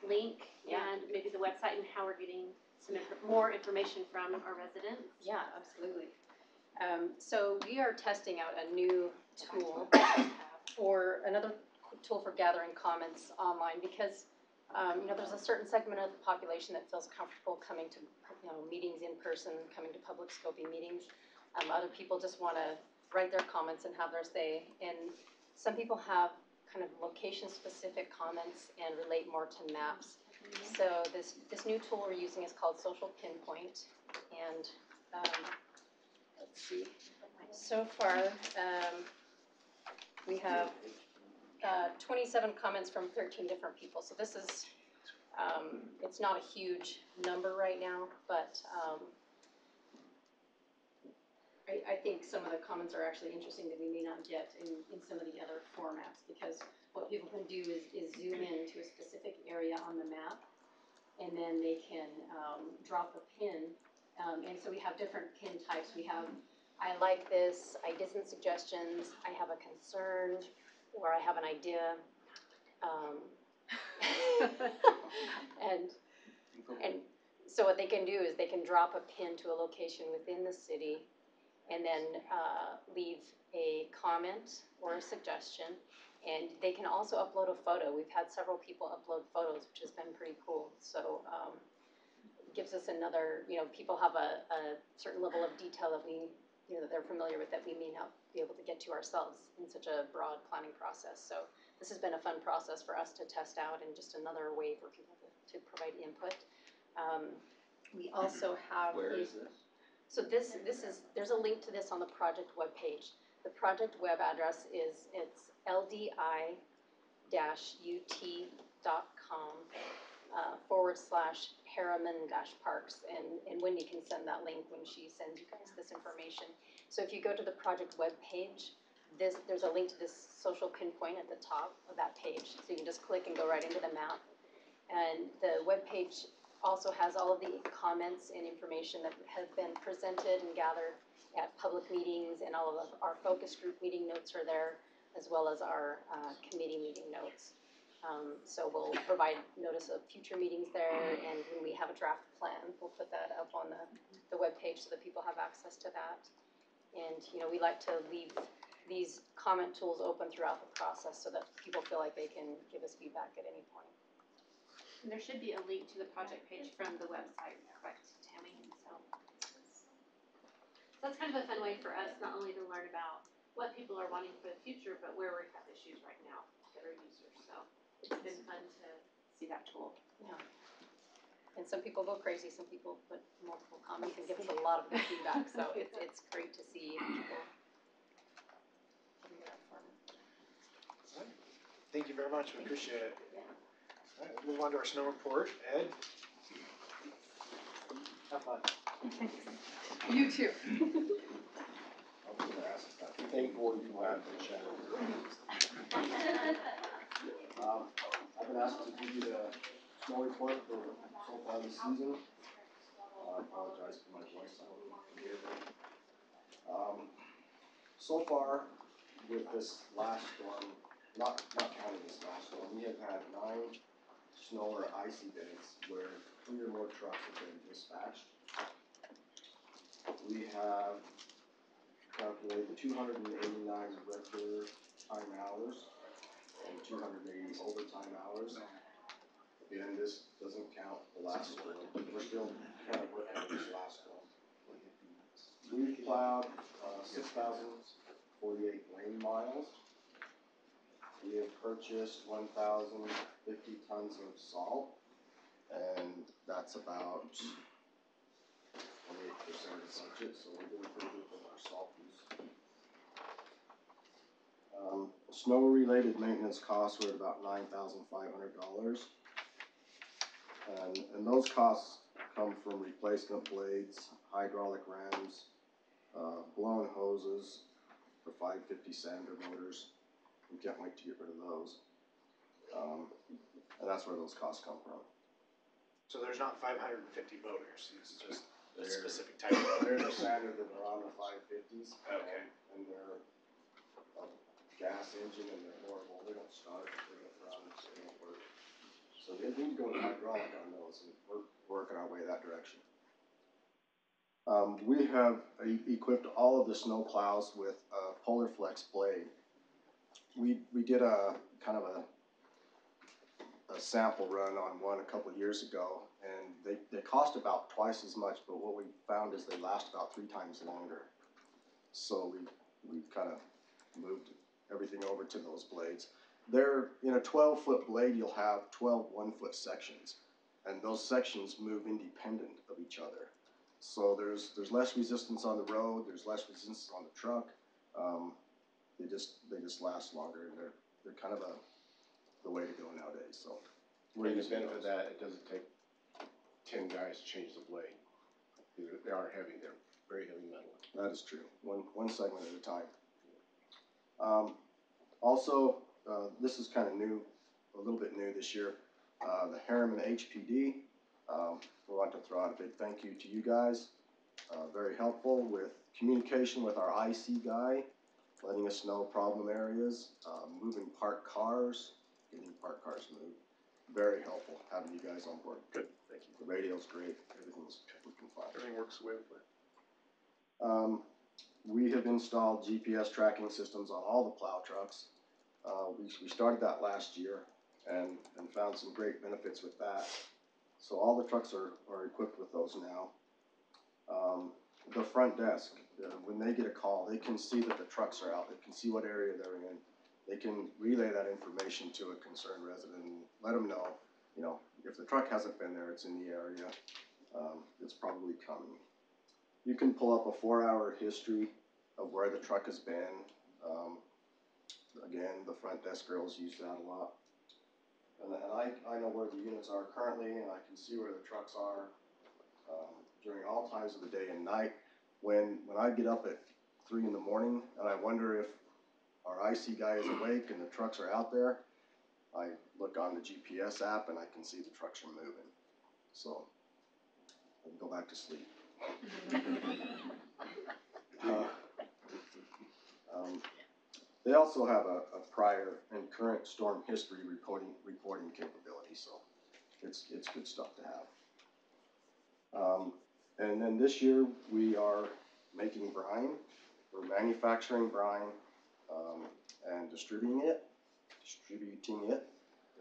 link and maybe the website and how we're getting some more information from our residents. Yeah, absolutely. So we are testing out a new tool for another tool for gathering comments online because there's a certain segment of the population that feels comfortable coming to meetings in person, coming to public scoping meetings. Other people just want to write their comments and have their say, and some people have kind of location-specific comments and relate more to maps. So this new tool we're using is called Social Pinpoint, and let's see. So far, we have 27 comments from 13 different people. So this is, it's not a huge number right now, but I think some of the comments are actually interesting that we may not get in some of the other formats, because what people can do is zoom in to a specific area on the map, and then they can drop a pin. And so we have different pin types. We have, I like this, ideas and suggestions, I have a concern, or I have an idea. And so what they can do is they can drop a pin to a location within the city, and then leave a comment or a suggestion. And they can also upload a photo. We've had several people upload photos, which has been pretty cool. So it gives us another, people have a certain level of detail that that they're familiar with that we may not be able to get to ourselves in such a broad planning process. So this has been a fun process for us to test out, and just another way for people to provide input. We also have Where is this? So this is, there's a link to this on the project webpage. The project web address it's ldi-ut.com /Herriman-parks. And Wendy can send that link when she sends you guys this information. So if you go to the project webpage, there's a link to this social pinpoint at the top of that page. So you can just click and go right into the map. And the webpage also has all of the comments and information that have been presented and gathered at public meetings, and all of our focus group meeting notes are there, as well as our committee meeting notes. So we'll provide notice of future meetings there, and when we have a draft plan, we'll put that up on the webpage so that people have access to that. And we like to leave these comment tools open throughout the process so that people feel like they can give us feedback at any point. And there should be a link to the project page from the website, correct, Tammy? So that's kind of a fun way for us not only to learn about what people are wanting for the future, but where we have issues right now that are users. So it's been fun to see that tool. Yeah. And some people go crazy. Some people put multiple comments and give us a lot of good feedback. So it's great to see people. Thank you very much. We appreciate it. All right, we'll move on to our snow report. Ed? Have fun. You too. I was gonna ask that. Thank you for that, Chat. I've been asked to give you the snow report for so far this season. I apologize for my voice. I don't know if you can hear me. So far, with this last storm, not counting this last storm, we have had 9 snow or icy days where 3 or more trucks have been dispatched. We have calculated 289 regular time hours and 280 overtime hours. Again, this doesn't count the last storm. We're still kind of working on this last storm. We plowed 6,048 lane miles. We have purchased 1,050 tons of salt, and that's about 28% of the budget, so we're doing pretty good with our salt use. Snow-related maintenance costs were about $9,500, and those costs come from replacement blades, hydraulic rams, blown hoses, the 550 sander motors. We can't wait to get rid of those. And that's where those costs come from. So there's not 550 motors. It's just a They're- specific type of They're the standard that are on the 550s. Okay. And they're a gas engine and they're horrible. They don't start, they don't run, they don't work. So they need to go to hydraulic on those, and we're working our way that direction. We have equipped all of the snow plows with a Polar Flex blade. We did a kind of a sample run on one a couple of years ago, and they cost about twice as much, but what we found is they last about 3 times longer. So we kind of moved everything over to those blades. They're in a 12-foot blade, you'll have 12 1-foot sections, and those sections move independent of each other. So there's less resistance on the road, there's less resistance on the truck. They just last longer, and they're kind of the way to go nowadays. So we're And the using benefit of those. that, it doesn't take 10 guys to change the blade. They are heavy, they're very heavy metal. That is true. One segment at a time. Also, this is kind of new, a little bit new this year. The Herriman HPD. We want to throw out a big thank you to you guys. Very helpful with communication with our IC guy, letting us know problem areas, moving parked cars, getting parked cars moved. Very helpful having you guys on board. Good, thank you. The radio's great. Everything's looking fine. Everything works smoothly. We have installed GPS tracking systems on all the plow trucks. We started that last year and found some great benefits with that. So all the trucks are equipped with those now. The front desk, when they get a call, they can see that the trucks are out. They can see what area they're in. They can relay that information to a concerned resident and let them know, if the truck hasn't been there, it's in the area. It's probably coming. You can pull up a 4-hour history of where the truck has been. Again, the front desk girls use that a lot. And I know where the units are currently, and I can see where the trucks are during all times of the day and night. When I get up at 3 in the morning and I wonder if our IC guy is awake and the trucks are out there, I look on the GPS app and I can see the trucks are moving. So I can go back to sleep. They also have a prior and current storm history reporting capability, so it's good stuff to have. And then this year we are making brine. We're manufacturing brine and distributing it.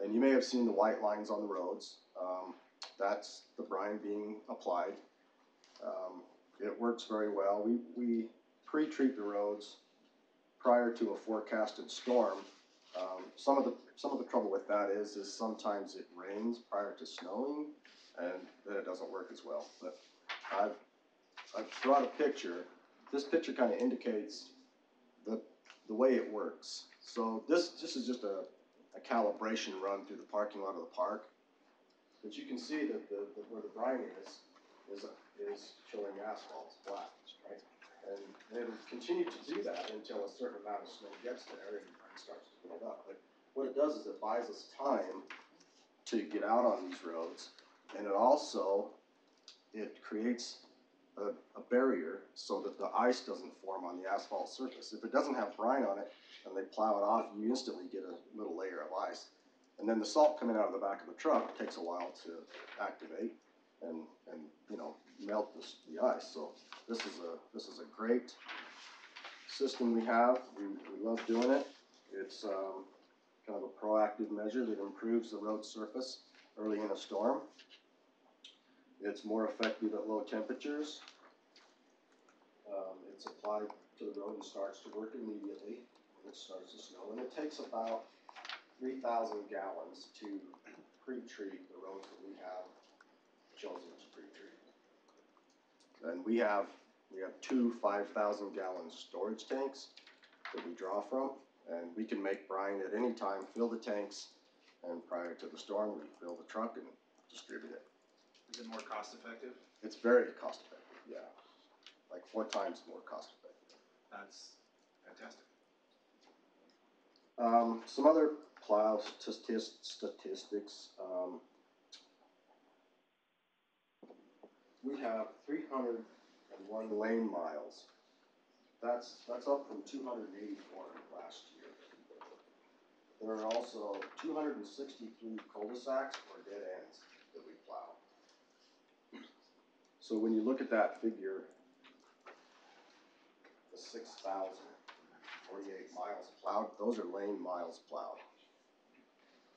And you may have seen the white lines on the roads. That's the brine being applied. It works very well. We pre-treat the roads prior to a forecasted storm. Some of the trouble with that is sometimes it rains prior to snowing, and then it doesn't work as well. But I've brought a picture. This picture kind of indicates the way it works. So this is just a calibration run through the parking lot of the park. But you can see that where the brine is showing asphalt flat, right? And it'll continue to do that until a certain amount of snow gets there and starts to build up. But what it does is it buys us time to get out on these roads, and it creates a barrier so that the ice doesn't form on the asphalt surface. If it doesn't have brine on it and they plow it off, you instantly get a little layer of ice. And then the salt coming out of the back of the truck takes a while to activate and melt the ice. So this is a great system we have. We love doing it. It's kind of a proactive measure that improves the road surface early in a storm. It's more effective at low temperatures. It's applied to the road and starts to work immediately when it starts to snow. And it takes about 3,000 gallons to pre-treat the roads that we have chosen to pre-treat. And we have 2 5,000-gallon storage tanks that we draw from, and we can make brine at any time, fill the tanks, and prior to the storm, we fill the truck and distribute it. Is it more cost effective? It's very cost effective, yeah. Like 4 times more cost effective. That's fantastic. Some other plow statistics. we have 301 lane miles. That's up from 284 last year. There are also 263 cul-de-sacs or dead ends that we plow. So when you look at that figure, the 6,048 miles plowed, those are lane miles plowed.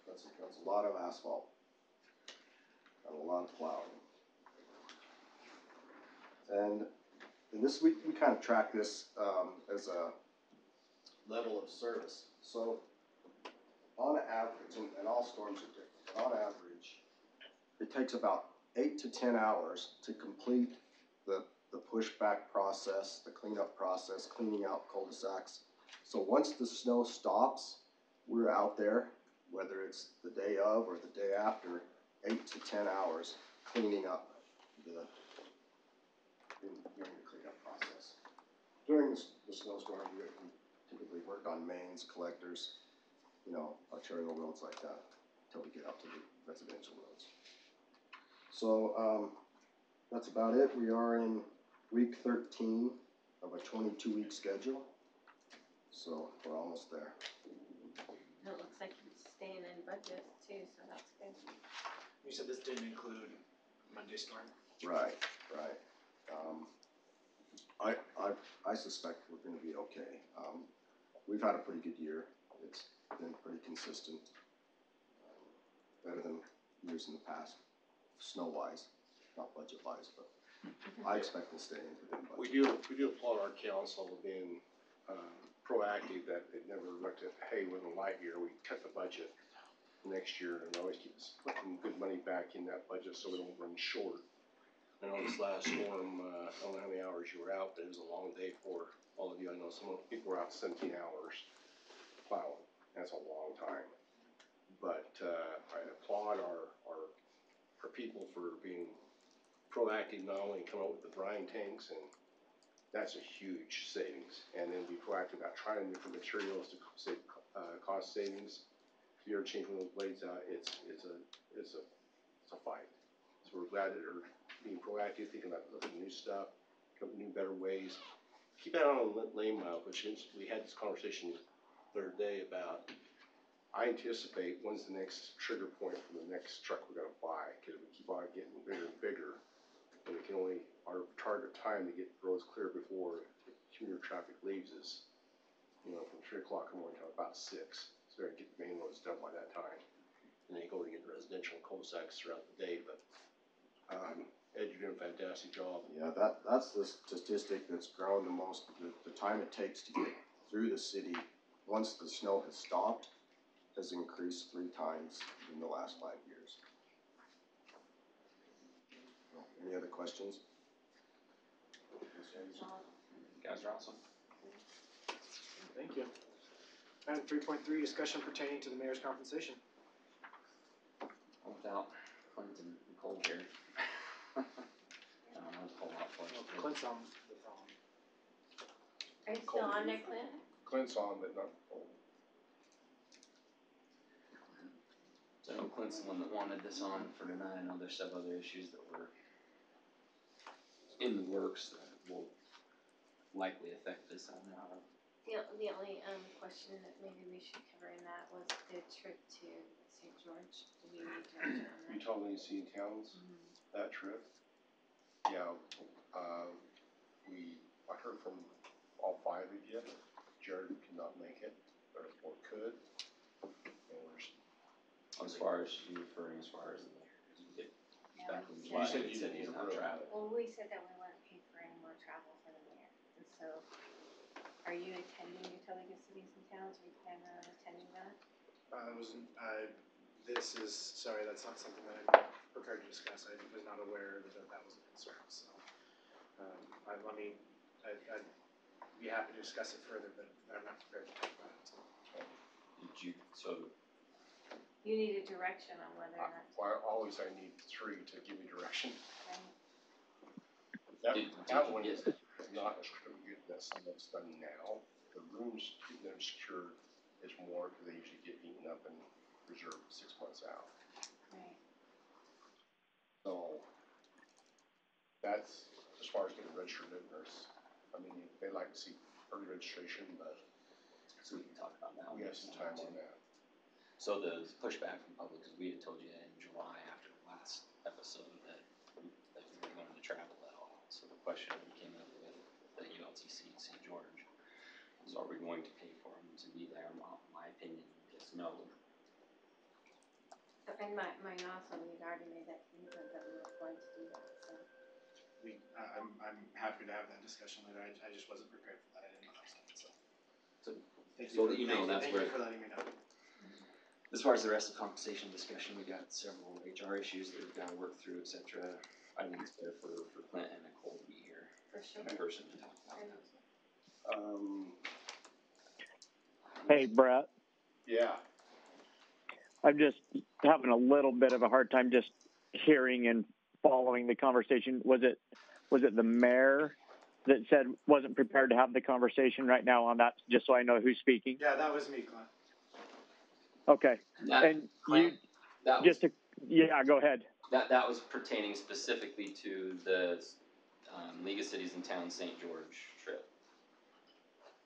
That's a lot of asphalt and a lot of plowing. And this we kind of track this as a level of service. So on average, and all storms are different, but on average, it takes about 8 to 10 hours to complete the pushback process, the cleanup process, cleaning out cul-de-sacs. So once the snow stops, we're out there, whether it's the day of or the day after, 8 to 10 hours cleaning up during the cleanup process. During the snowstorm, we typically work on mains, collectors, arterial roads like that, until we get up to the residential roads. So that's about it. We are in week 13 of a 22-week schedule, so we're almost there. It looks like it's staying in budget too, so that's good. You said this didn't include Monday storm? Right. I suspect we're going to be okay. We've had a pretty good year. It's been pretty consistent, better than years in the past, snow-wise, not budget-wise, but I expect we'll stay in within budget. We do applaud our council being proactive, that they never looked at, hey, we're in a light year, we cut the budget next year, and always keep putting good money back in that budget so we don't run short. I know this last storm, I don't know how many hours you were out, but it was a long day for all of you. I know some people were out 17 hours plowing. That's a long time. But I applaud our people for being proactive, not only coming up with the drying tanks, and that's a huge savings. And then be proactive about trying different materials to save cost savings. If you ever change one of those blades out, it's a fight. So we're glad that they're being proactive, thinking about looking at new stuff, coming new, better ways. Keep that on a lane mile, which is, we had this conversation the other day about, I anticipate when's the next trigger point for the next truck we're gonna buy, because we keep on getting bigger and bigger, and we can only, our target time to get roads clear before commuter traffic leaves is, from 3 o'clock in the morning to about 6. So we gotta get the main roads done by that time, and then you go to get residential cul-de-sacs throughout the day. But Ed, you're doing a fantastic job. Yeah, that's the statistic that's grown the most. The time it takes to get through the city once the snow has stopped has increased 3 times in the last 5 years. Any other questions? You guys are awesome. Thank you. Item 3.3, discussion pertaining to the mayor's compensation. Without Clint and Nicole here. I don't know, it's a whole lot for us. Well, Clint's on the phone. Are you still on there, Clint? Clint's on, but not. So Clint's the one that wanted this on for tonight. I know there's several other issues that were in the works that will likely affect this. I don't know. The only question that maybe we should cover in that was the trip to St. George. Do we need direction on that? Utah Legacy Towns, that trip. Yeah, I heard from all 5 of you. Jared could not make it, or could. And As far as you referring, as far as back in You July, said he you said didn't he's need a not room. traveling. Well, we said that we wouldn't pay for any more travel for the mayor, and so, are you attending Utah League of Cities and Towns? Are you planning on attending that? That's not something that I'm prepared to discuss. I was not aware that that was a concern, so. I'd be happy to discuss it further, but I'm not prepared to talk about it. So. You need a direction on whether or not. I need 3 to give me direction. Right. That one is not as good. That's something that's done now. The rooms, getting them secured is more because they usually get eaten up and reserved 6 months out. Right. So That's as far as getting registered nurse. I mean, they like to see early registration, but So we can talk about that. we have some time on that. So the pushback from public, because we had told you in July after the last episode that we weren't going to travel at all. So the question we came up with the ULTC in St. George is, are we going to pay for them to be there? My opinion is no. And mine also, we'd already made that commitment that we were going to do that, so. I'm happy to have that discussion later. I just wasn't prepared for that. I didn't know that was coming, so. So- Thank so that for- you know, that's thank where- you for letting me know. As far as the rest of the compensation discussion, we got several HR issues that we've got to work through, et cetera. I think it's better for Clint and Nicole to be here For sure. in person to talk about that. Hey, Brett, Yeah, I'm just having a little bit of a hard time just hearing and following the conversation. Was it the mayor that said wasn't prepared to have the conversation right now on that, just so I know who's speaking? Yeah, that was me, Clint. Okay. That, And Clint, that was, just to, yeah, go ahead. that was pertaining specifically to the League of Cities and Towns St. George trip.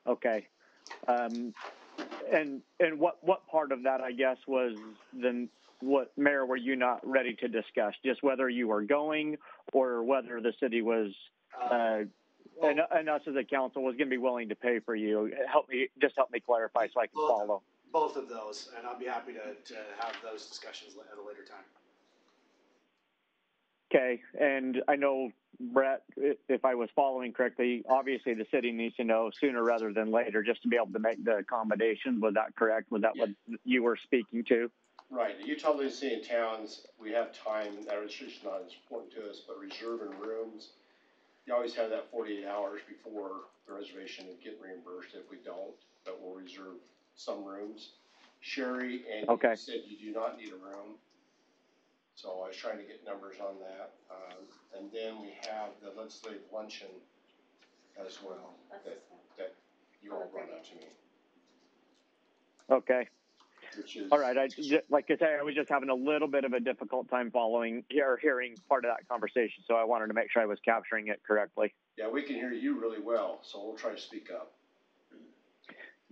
Okay. And what part of that, I guess, was then what, Mayor, were you not ready to discuss? Just whether you were going or whether the city was, and us as a council was going to be willing to pay for you? Help me clarify so I can follow. Both of those, and I'll be happy to have those discussions at a later time. Okay, and I know, Brett, if I was following correctly, obviously the city needs to know sooner rather than later just to be able to make the accommodation. Was that correct? Was that what you were speaking to? right. The Utah League of City and Towns, we have time, that restriction is not as important to us, but reserving rooms, you always have that 48 hours before the reservation and get reimbursed if we don't, but we'll reserve some rooms. Sherry and Okay. you said you do not need a room, so I was trying to get numbers on that. And then we have the legislative luncheon as well, that you all brought up to me, Okay. which is. All right. Like I say, I was just having a little bit of a difficult time following or hearing part of that conversation, so I wanted to make sure I was capturing it correctly. Yeah, we can hear you really well, so we'll try to speak up.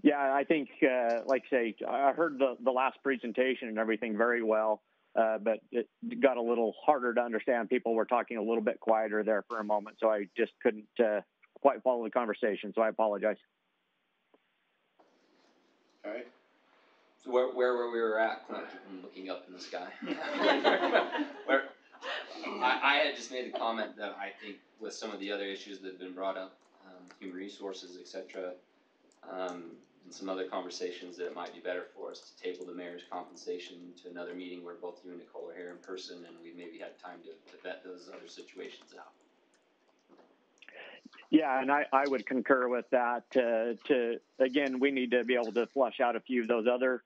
Yeah, I think, like I say, I heard the last presentation and everything very well, but it got a little harder to understand. People were talking a little bit quieter there for a moment, so I just couldn't quite follow the conversation, so I apologize. Okay. So where were we at, Clint? I'm looking up in the sky. Where I had just made the comment that I think with some of the other issues that have been brought up, human resources, et cetera, and some other conversations, that it might be better for us to table the mayor's compensation to another meeting where both you and Nicole are here in person, and we maybe had time to vet those other situations out. Yeah, and I would concur with that. Again, we need to be able to flush out a few of those other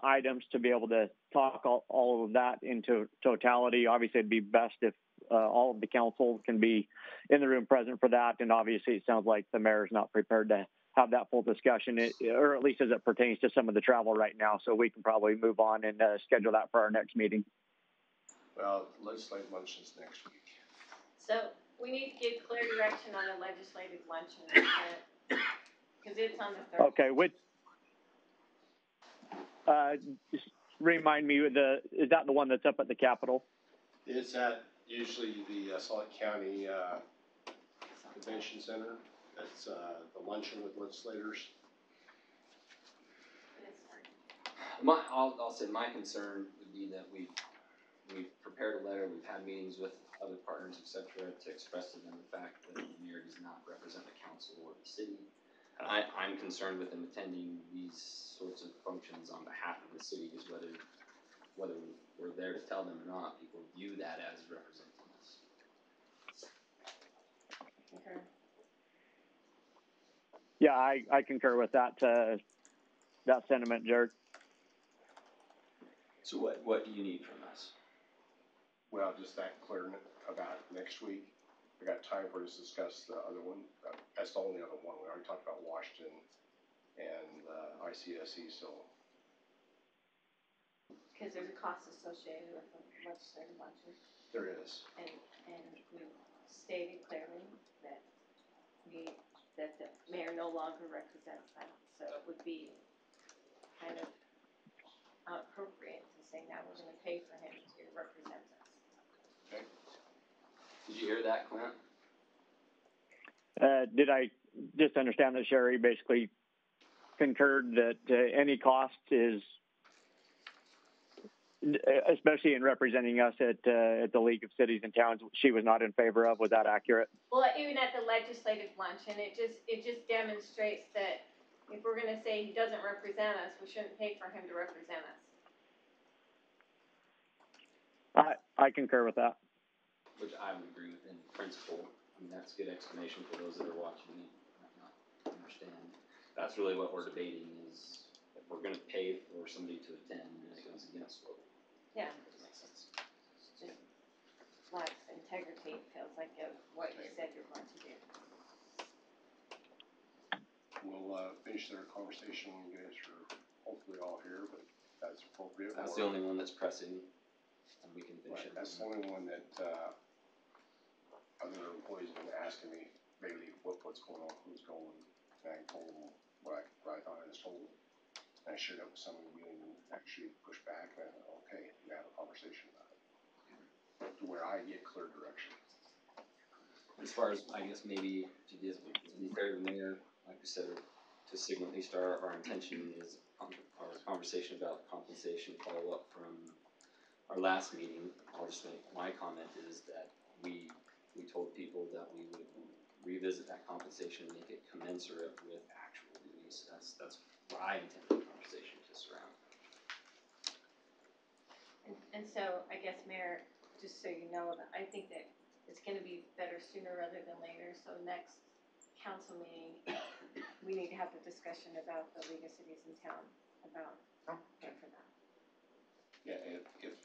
items to be able to talk all of that into totality. Obviously, it'd be best if all of the council can be in the room present for that. And obviously, it sounds like the mayor's not prepared to have that full discussion, or at least as it pertains to some of the travel right now. So we can probably move on and schedule that for our next meeting. Well, legislative luncheon's next week. So we need to get clear direction on the legislative luncheon, because it's on the 3rd. Okay, just remind me, is that the one that's up at the Capitol? It's at usually the Salt Lake County Convention Center. That's the luncheon with legislators. I'll say my concern would be that we've prepared a letter, we've had meetings with other partners, et cetera, to express to them the fact that the mayor does not represent the council or the city. And I'm concerned with them attending these sorts of functions on behalf of the city, because whether we're there to tell them or not, people view that as representing us. Okay. Yeah, I concur with that sentiment, Jared. So what do you need from us? Well, just that clear about next week. I got time for us to discuss the other one. That's the only other one. We already talked about Washington and ICSE, so. Because there's a cost associated with the legislative luncheon, There is. and we stated clearly that that the mayor no longer represents them, so it would be kind of appropriate to say now we're gonna pay for him to represent us. Did you hear that, Clint? Did I just understand that Sherry basically concurred that any cost is, especially in representing us at the League of Cities and Towns, she was not in favor of? Was that accurate? Well, even at the legislative luncheon, it just demonstrates that if we're gonna say he doesn't represent us, we shouldn't pay for him to represent us. I concur with that. Which I would agree with in principle. I mean, that's a good explanation for those that are watching and might not understand. That's really what we're debating is if we're gonna pay for somebody to attend and it goes against what. Yeah. Does make sense. It's just lacks integrity, it feels like, of what you said you're going to do. We'll finish their conversation when you guys are hopefully all here, but that's appropriate. That's the only one that's pressing, and we can finish it. That's the only one that other employees have been asking me lately what's going on, who's going, and I told them what I thought I was told. And I shared that with somebody willing to actually push back, and I thought, okay, we have a conversation about it. To where I get clear direction. As far as, I guess, maybe to be fair to the mayor, like we said, to signal at least our intention is our conversation about compensation follow-up from our last meeting. I'll just make my comment is that we told people that we would revisit that compensation and make it commensurate with actual duties. That's what I intended the conversation to surround. And so, I guess, Mayor, just so you know, that I think that it's gonna be better sooner rather than later, so next council meeting, we need to have the discussion about the League of Cities and Town, about paying for that. Yeah, if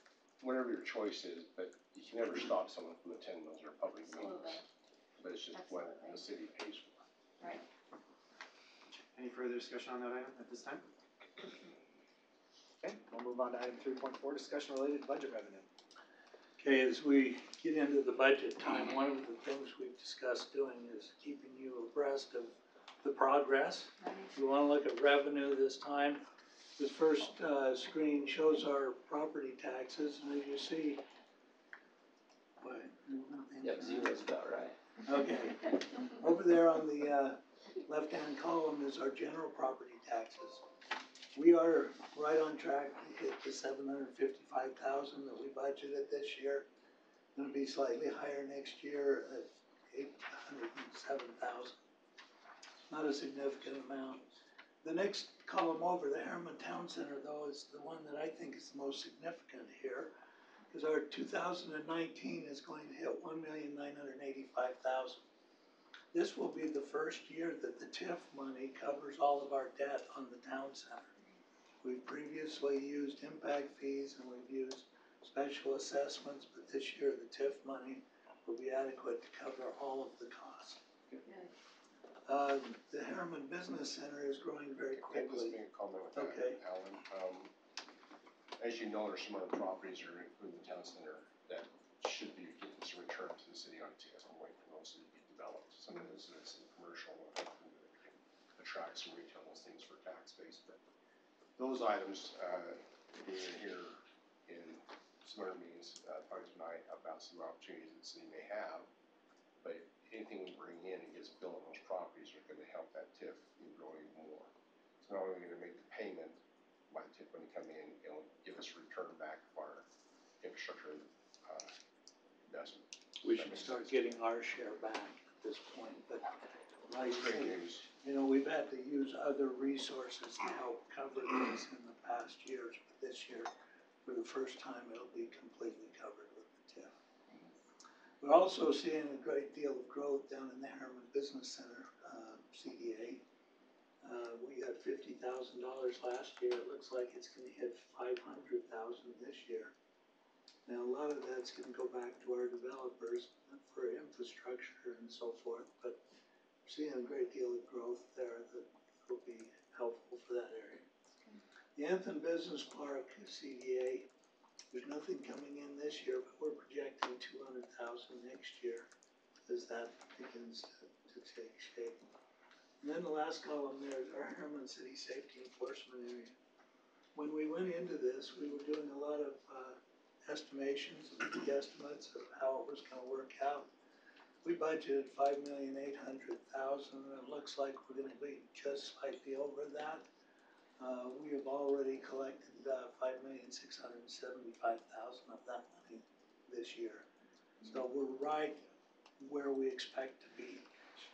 whatever your choice is, but you can never stop someone from attending those are public meetings. Absolutely. But it's just what the city pays for. Right. Any further discussion on that item at this time? Okay, we'll move on to item 3.4, discussion related to budget revenue. Okay, as we get into the budget time, one of the things we've discussed doing is keeping you abreast of the progress. We want to look at revenue this time. This first screen shows our property taxes, and as you see, what? Yep, zero's about right. Okay. Over there on the left-hand column is our general property taxes. We are right on track to hit the $755,000 that we budgeted this year. Gonna be slightly higher next year at $807,000. Not a significant amount. The next column over, the Herriman Town Center, though, is the one that I think is the most significant here, because our 2019 is going to hit $1,985,000. This will be the first year that the TIF money covers all of our debt on the town center. We've previously used impact fees and we've used special assessments, but this year the TIF money will be adequate to cover all of the costs. The Herriman Business Center is growing very Can I just quickly. make a comment with that, Okay. Alan? As you know, there's some other properties that are included in the town center that should be getting some return to the city on TIF. I'm waiting for those to be developed. Some of this is commercial, attract some retail, those things for tax base, but those items, being here in some other meetings, probably tonight about some opportunities that the city may have, but anything we bring in and gets built on those properties are gonna help that TIF in growing more. It's not only gonna make the payment by the TIF money come in, it'll give us a return back of our infrastructure, investment. We should start getting our share back at this point, but like I Great say, news. you know, we've had to use other resources to help cover this in the past years, but this year, for the first time, it'll be completely covered with the TIF. We're also seeing a great deal of growth down in the Herriman Business Center, CDA. We got $50,000 last year. It looks like it's gonna hit $500,000 this year. Now, a lot of that's gonna go back to our developers for infrastructure and so forth, but we're seeing a great deal of growth there that will be helpful for that area. The Anthony Business Park CDA, there's nothing coming in this year, but we're projecting $200,000 next year. as that begins to take shape. And then the last column there is our Herriman City Safety Enforcement Area. When we went into this, we were doing a lot of estimations and guesstimates of how it was gonna work out. We budgeted $5,800,000, and it looks like we're gonna be just slightly over that. We have already collected $5,675,000 of that money this year. So we're right where we expect to be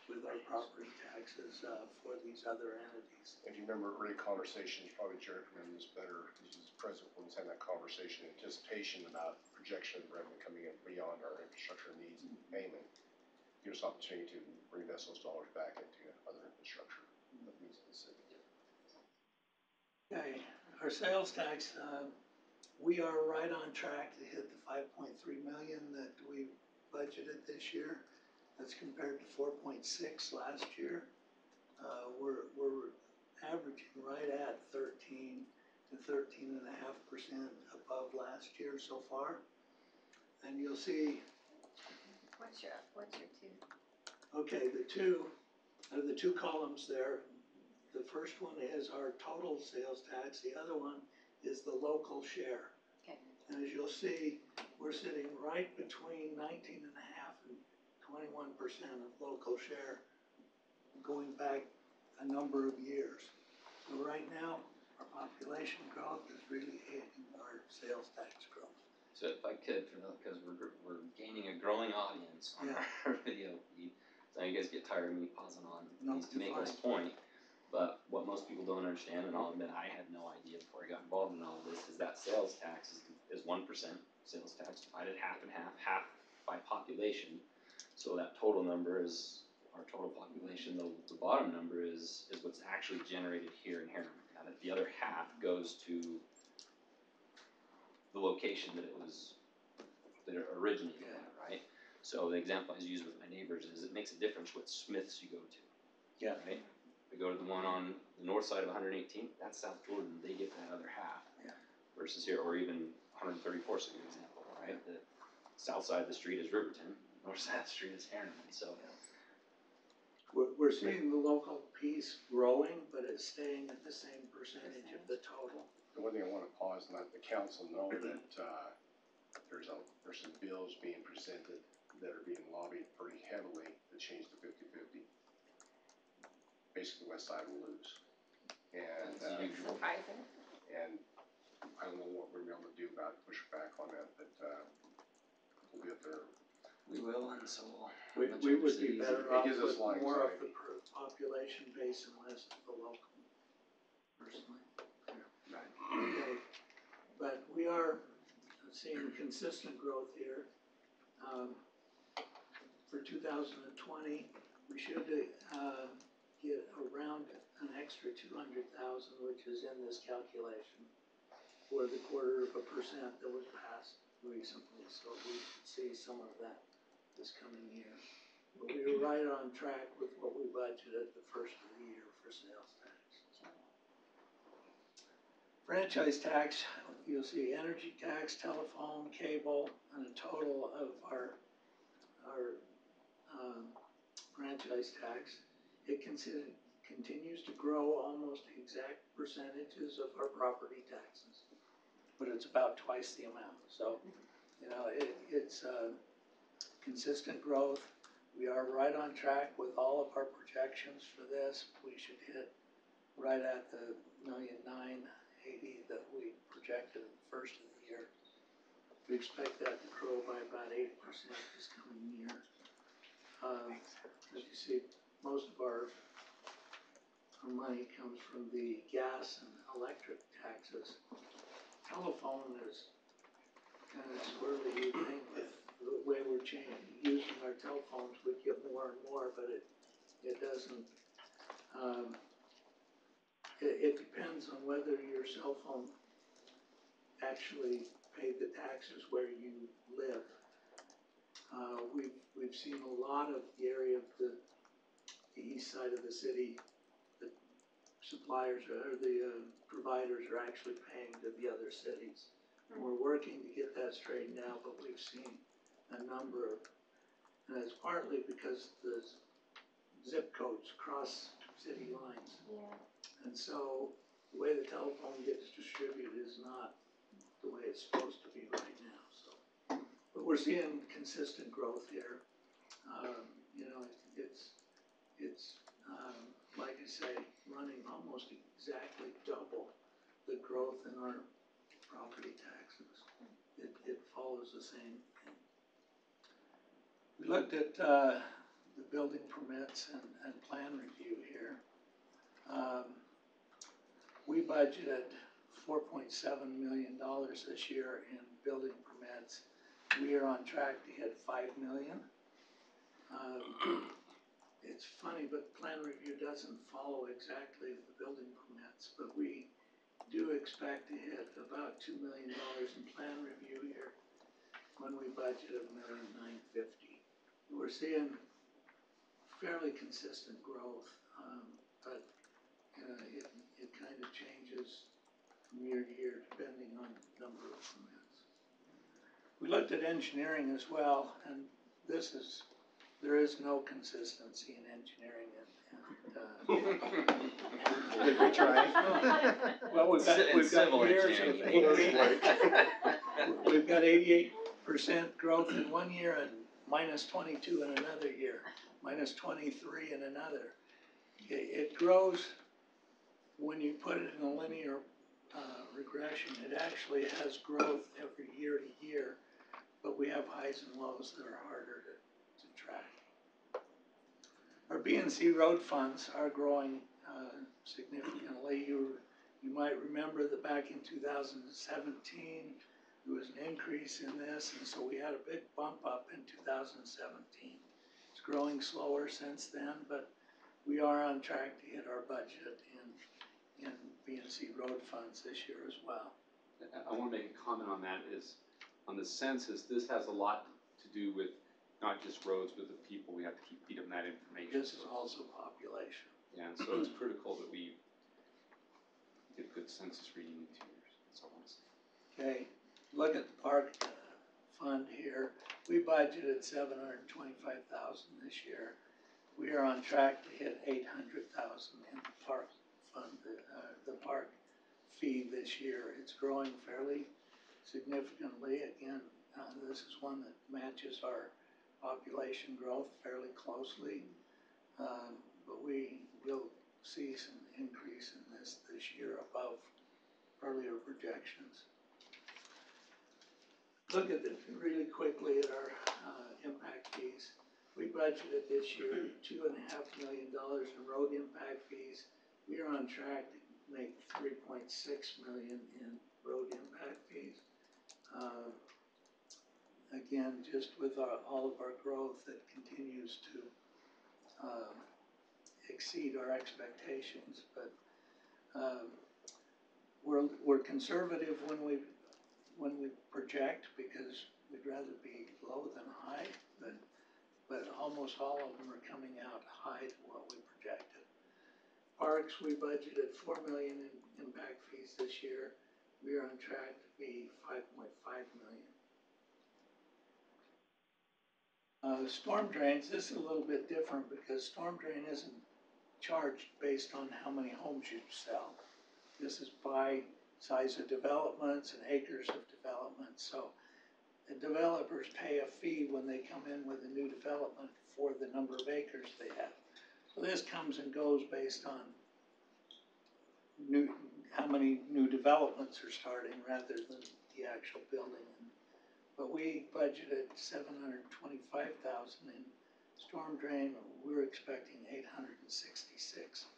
with our property taxes for these other entities. If you remember early conversations, probably Jared remembers this better, because he was present when we had that conversation, anticipation about projection of revenue coming in beyond our infrastructure needs and payment. Give us opportunity to reinvest those dollars back into other infrastructure that needs the city. Okay, our sales tax, we are right on track to hit the 5.3 million that we budgeted this year. That's compared to 4.6 last year. We're averaging right at 13 to 13.5% above last year so far. And you'll see. What's your two? Okay, the two columns there. The first one is our total sales tax. The other one is the local share. Okay. And as you'll see, we're sitting right between 19.5 and 21% of local share going back a number of years. So right now, our population growth is really aiding our sales tax growth. So if I could, because we're gaining a growing audience on our video feed, so you guys get tired of me pausing on these to make this point. But what most people don't understand, and I'll admit I had no idea before I got involved in all this, is that sales tax is 1% sales tax divided half and half by population. So that total number is our total population. The bottom number is what's actually generated here in Herriman. Now that the other half goes to the location that it originated at, right? So the example I use with my neighbors is it makes a difference what Smiths you go to. Yeah. Right? We go to the one on the north side of 118th, that's South Jordan, they get that other half. Yeah. Versus here, or even 134th is a good example, right? The south side of the street is Riverton, north side of the street is Herriman, so. We're seeing the local piece growing, but it's staying at the same percentage of the total. The one thing I want to pause and let the council know that there's some bills being presented that are being lobbied pretty heavily to change the 50-50. Basically, the west side will lose. And Surprising. And I don't know what we're going to be able to do about push back on that, but we'll be up there. We will, and so we would be better off gives us with more of anxiety. the population base and less of the local, personally. Right. Okay, but we are seeing consistent growth here. For 2020, we should get around an extra 200,000, which is in this calculation, for the 0.25% that was passed recently. So we should see some of that this coming year. But we were right on track with what we budgeted the first of the year for sales tax. Franchise tax, you'll see energy tax, telephone, cable, and a total of our franchise tax. It continues to grow almost exact percentages of our property taxes, but it's about twice the amount. So, you know, it's consistent growth. We are right on track with all of our projections for this. We should hit right at the $1,980,000 that we projected at the first of the year. We expect that to grow by about 8% this coming year. As you see, most of our money comes from the gas and electric taxes. Telephone is kind of squirrely. You think with the way we're using our telephones, we'd get more and more, but it doesn't. It depends on whether your cell phone actually paid the taxes where you live. We've seen a lot of the area of the east side of the city, the suppliers or the providers are actually paying to the other cities. And we're working to get that straightened out, but we've seen a number of And it's partly because the zip codes cross city lines. Yeah. And so the way the telephone gets distributed is not the way it's supposed to be right now, so. But we're seeing consistent growth here. You know, it's like I say, running almost exactly double the growth in our property taxes. It follows the same thing. We looked at the building permits and plan review here. We budgeted $4.7 million this year in building permits. We are on track to hit $5 million. It's funny, but plan review doesn't follow exactly the building permits, but we do expect to hit about $2 million in plan review here when we budgeted $1,950,000. We're seeing fairly consistent growth, but it kind of changes from year to year depending on the number of permits. We looked at engineering as well, and there is no consistency in engineering. Did we try? Well, we've got years of we've got 88% growth in one year and -22 in another year, -23 in another. It grows when you put it in a linear regression. It actually has growth every year to year, but we have highs and lows that are harder to track. Our B&C road funds are growing significantly. You might remember that back in 2017, there was an increase in this, and so we had a big bump up in 2017. It's growing slower since then, but we are on track to hit our budget in B&C road funds this year as well. I want to make a comment on that, is on the census, this has a lot to do with not just roads, but the people. We have to keep feeding them that information. This is also population. Yeah, and so it's critical that we get good census reading in 2 years. That's all I want to say. Okay, look at the park fund here. We budgeted $725,000 this year. We are on track to hit $800,000 in the park fund, the park fee this year. It's growing fairly significantly. Again, this is one that matches our population growth fairly closely, but we will see some increase in this year above earlier projections. Look at it really quickly at our impact fees. We budgeted this year $2.5 million in road impact fees. We are on track to make $3.6 million in road impact fees. Again, just with all of our growth, it continues to exceed our expectations, but we're conservative when we project, because we'd rather be low than high, but almost all of them are coming out high to what we projected. Parks, we budgeted $4 million in impact fees this year. We are on track to be $5.5 million. Storm drains, this is a little bit different because storm drain isn't charged based on how many homes you sell. This is by size of developments and acres of development. So the developers pay a fee when they come in with a new development for the number of acres they have. So this comes and goes based on how many new developments are starting rather than the actual building. But we budgeted $725,000 in storm drain. We're expecting $866,000.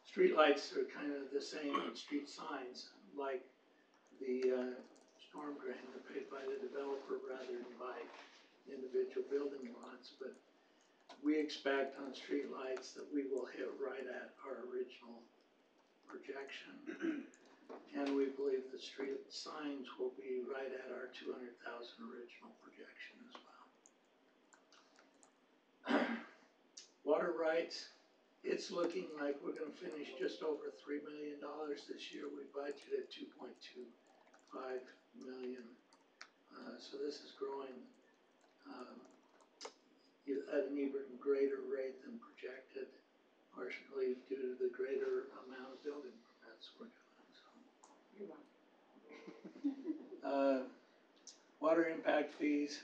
Street lights are kind of the same, and street signs, like the storm drain, are paid by the developer rather than by individual building lots. But we expect on street lights that we will hit right at our original projection. And we believe the street signs will be right at our $200,000 original projection as well. Water rights, it's looking like we're going to finish just over $3 million this year. We budgeted $2.25 million. So this is growing at an even greater rate than projected, partially due to the greater amount of building permits we're doing, so. Water impact fees,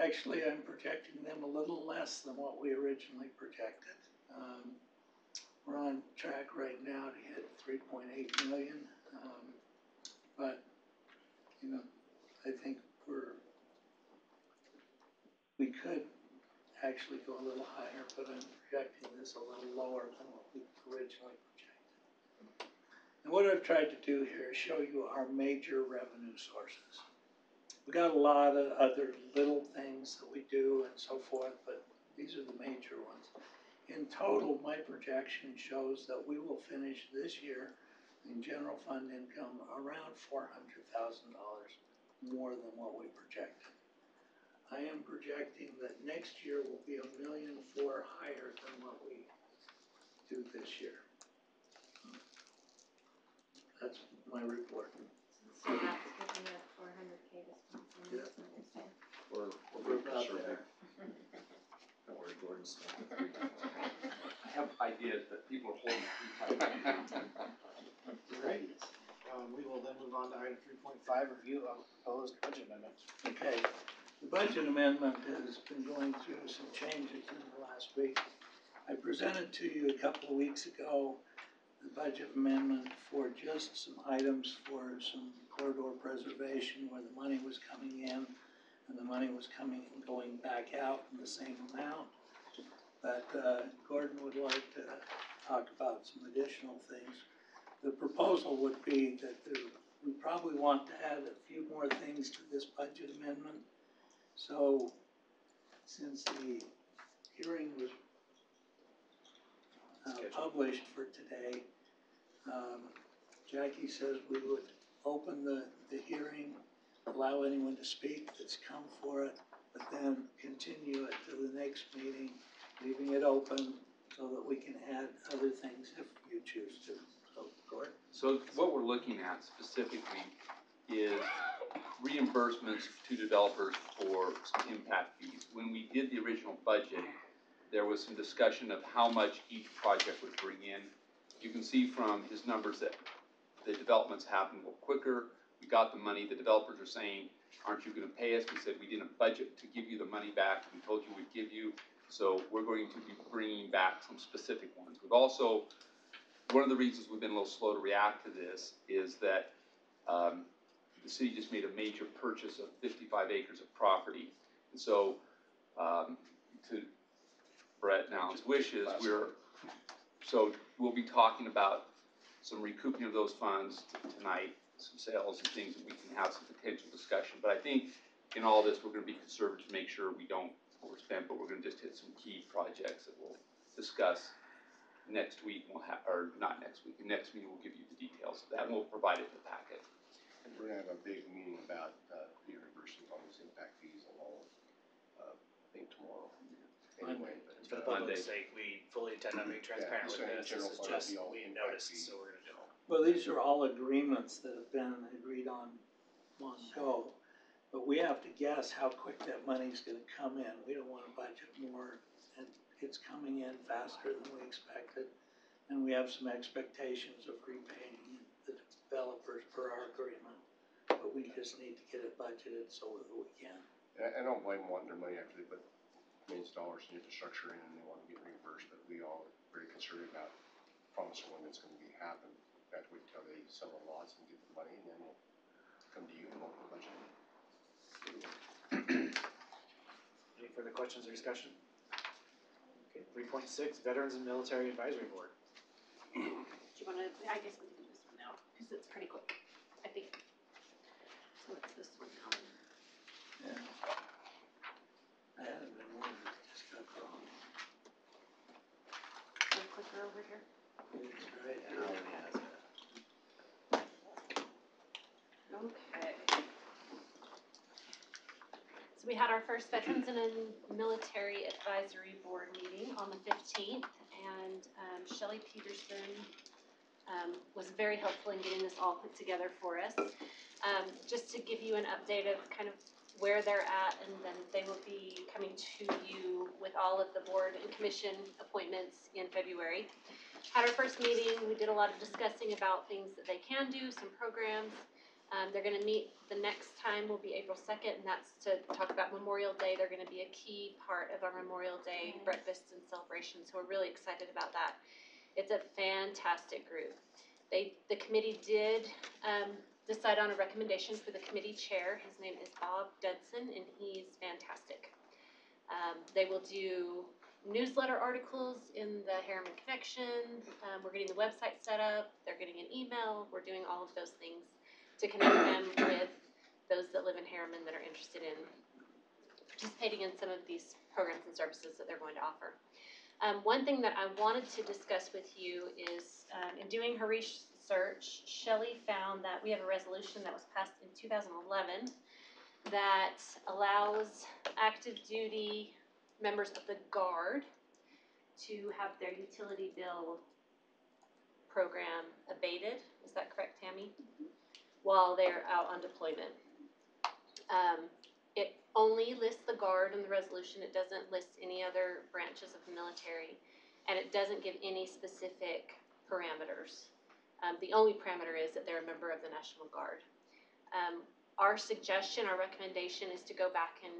actually, I'm projecting them a little less than what we originally projected. We're on track right now to hit 3.8 million, but, you know, I think we could actually go a little higher, but I'm projecting this a little lower than what we originally projected. And what I've tried to do here is show you our major revenue sources. We got a lot of other little things that we do and so forth, but these are the major ones. In total, my projection shows that we will finish this year in general fund income around $400,000 more than what we projected. I am projecting that next year will be $1.4 million higher than what we do this year. That's my report. So that's giving you 400K this month. Yeah. We're very conservative. Don't worry, Gordon's not the 3 times. I have ideas, but people are holding me. Great. We will then move on to item 3.5, review of proposed budget amendment. Okay, the budget amendment has been going through some changes in the last week. I presented to you a couple of weeks ago the budget amendment for just some items for some corridor preservation where the money was coming in and the money was going back out in the same amount. But Gordon would like to talk about some additional things. The proposal would be that we probably want to add a few more things to this budget amendment. So since the hearing was published for today, Jackie says we would open the hearing, allow anyone to speak that's come for it, but then continue it to the next meeting, leaving it open so that we can add other things if you choose to. So, Gordon? So what we're looking at specifically is reimbursements to developers for some impact fees. When we did the original budget, there was some discussion of how much each project would bring in. You can see from his numbers that the developments happen a little quicker. We got the money. The developers are saying, aren't you going to pay us? We said we didn't budget to give you the money back. We told you we'd give you. So we're going to be bringing back some specific ones. We've also, one of the reasons we've been a little slow to react to this is that the city just made a major purchase of 55 acres of property. And so to Brett now's wishes, we'll be talking about some recouping of those funds tonight, some sales and things that we can have some potential discussion. But I think in all this, we're going to be conservative to make sure we don't overspend, but we're going to just hit some key projects that we'll discuss next week. Or not next week. The next meeting we'll give you the details of that, and we'll provide it in the packet. And we're gonna have a big meeting about the reimbursement on these impact fees alone, I think tomorrow. Anyway, but For the public's sake, we fully intend on being transparent with this. This is just, we noticed, so we're gonna do it. Well, these are all agreements that have been agreed on long ago, but we have to guess how quick that money's gonna come in. We don't wanna budget more, and it's coming in faster than we expected. And we have some expectations of repaying the developers per our agreement, but we just need to get it budgeted so that we can. I don't blame them wanting their money after they put millions of dollars in infrastructure in and they want to get reimbursed, but we all are very concerned about promising when it's going to be happen. We have to wait until they sell the lots and get the money, and then we'll come to you and we'll budget it. Any further questions or discussion? Okay, 3.6, Veterans and Military Advisory Board. Do you want to, I guess we can do this one now, because it's pretty quick, I think. So it's this one now. Yeah. I had it in order, it just got wrong. One clicker over here. It's right Yeah, here. Alan has it. Okay. So we had our first Veterans and Military Advisory Board meeting on the 15th, and Shelley Peterson was very helpful in getting this all put together for us. Just to give you an update of kind of where they're at, and then they will be coming to you with all of the board and commission appointments in February. At our first meeting, we did a lot of discussing about things that they can do, some programs. They're gonna meet, the next time will be April 2nd, and that's to talk about Memorial Day. They're gonna be a key part of our Memorial Day breakfast and celebration, so we're really excited about that. It's a fantastic group. The committee did decide on a recommendation for the committee chair. His name is Bob Dudson, and he's fantastic. They will do newsletter articles in the Herriman Connection. We're getting the website set up. They're getting an email. We're doing all of those things to connect them with those that live in Herriman that are interested in participating in some of these programs and services that they're going to offer. One thing that I wanted to discuss with you is, in doing her research, Shelley found that we have a resolution that was passed in 2011 that allows active duty members of the Guard to have their utility bill program abated. Is that correct, Tammy? While they're out on deployment. It only lists the Guard in the resolution. It doesn't list any other branches of the military, and it doesn't give any specific parameters. The only parameter is that they're a member of the National Guard. Our suggestion, our recommendation is to go back and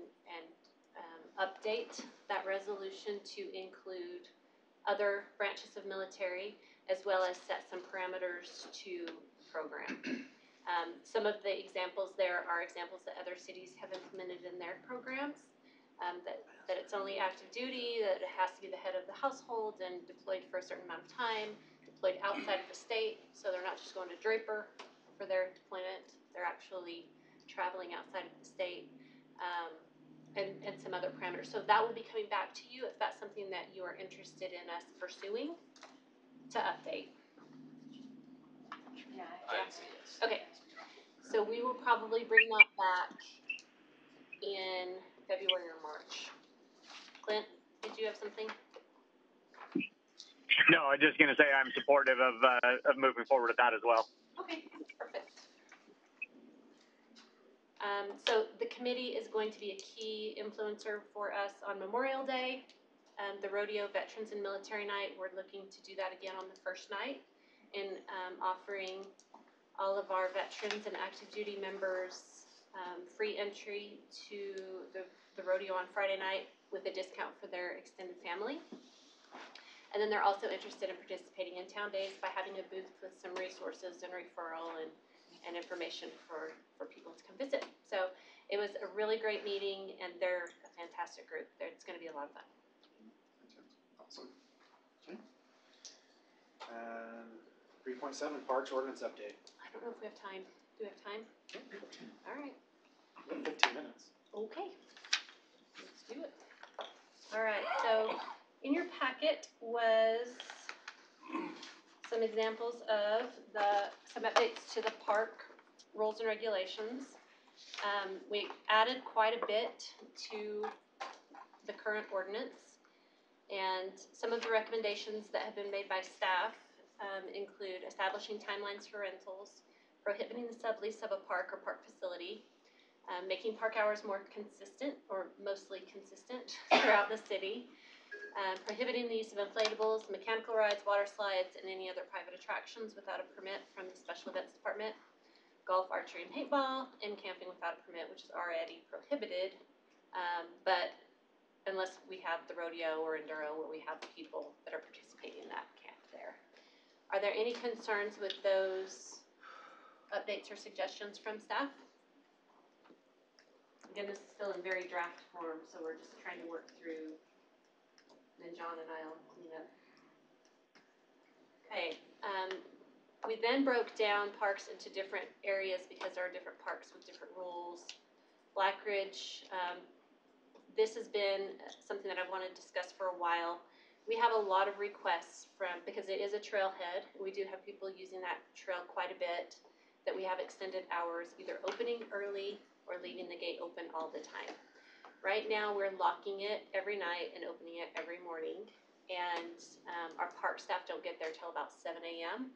update that resolution to include other branches of military, as well as set some parameters to the program. Some of the examples there are examples that other cities have implemented in their programs, that it's only active duty, that it has to be the head of the household and deployed for a certain amount of time, deployed outside of the state, so they're not just going to Draper for their deployment, they're actually traveling outside of the state, and some other parameters. So that will be coming back to you if that's something that you are interested in us pursuing to update. Yeah. I'd say yes. Okay, so we will probably bring that back in February or March. Clint, did you have something? No, I'm just going to say I'm supportive of moving forward with that as well. Okay, perfect. So the committee is going to be a key influencer for us on Memorial Day. The Rodeo Veterans and Military Night, we're looking to do that again on the first night, and offering all of our veterans and active duty members free entry to the rodeo on Friday night with a discount for their extended family. And then they're also interested in participating in Town Days by having a booth with some resources and referral and information for people to come visit. So it was a really great meeting, and they're a fantastic group. It's going to be a lot of fun. Awesome. 3.7, Parks Ordinance Update. I don't know if we have time. Do we have time? All right. We have 15 minutes. Okay. Let's do it. All right. So in your packet was some examples of some updates to the park rules and regulations. We added quite a bit to the current ordinance, and some of the recommendations that have been made by staff include establishing timelines for rentals, prohibiting the sublease of a park or park facility, making park hours more consistent or mostly consistent throughout the city, prohibiting the use of inflatables, mechanical rides, water slides, and any other private attractions without a permit from the Special Events Department, golf, archery, and paintball, and camping without a permit, which is already prohibited, but unless we have the rodeo or enduro where we have people that are participating in that camp there. Are there any concerns with those updates or suggestions from staff? Again, this is still in very draft form, so we're just trying to work through, then John and I'll clean up. Okay, we then broke down parks into different areas because there are different parks with different rules. Black Ridge, this has been something that I've wanted to discuss for a while. We have a lot of requests because it is a trailhead. We do have people using that trail quite a bit, that we have extended hours, either opening early or leaving the gate open all the time. Right now, we're locking it every night and opening it every morning, and our park staff don't get there till about 7 a.m.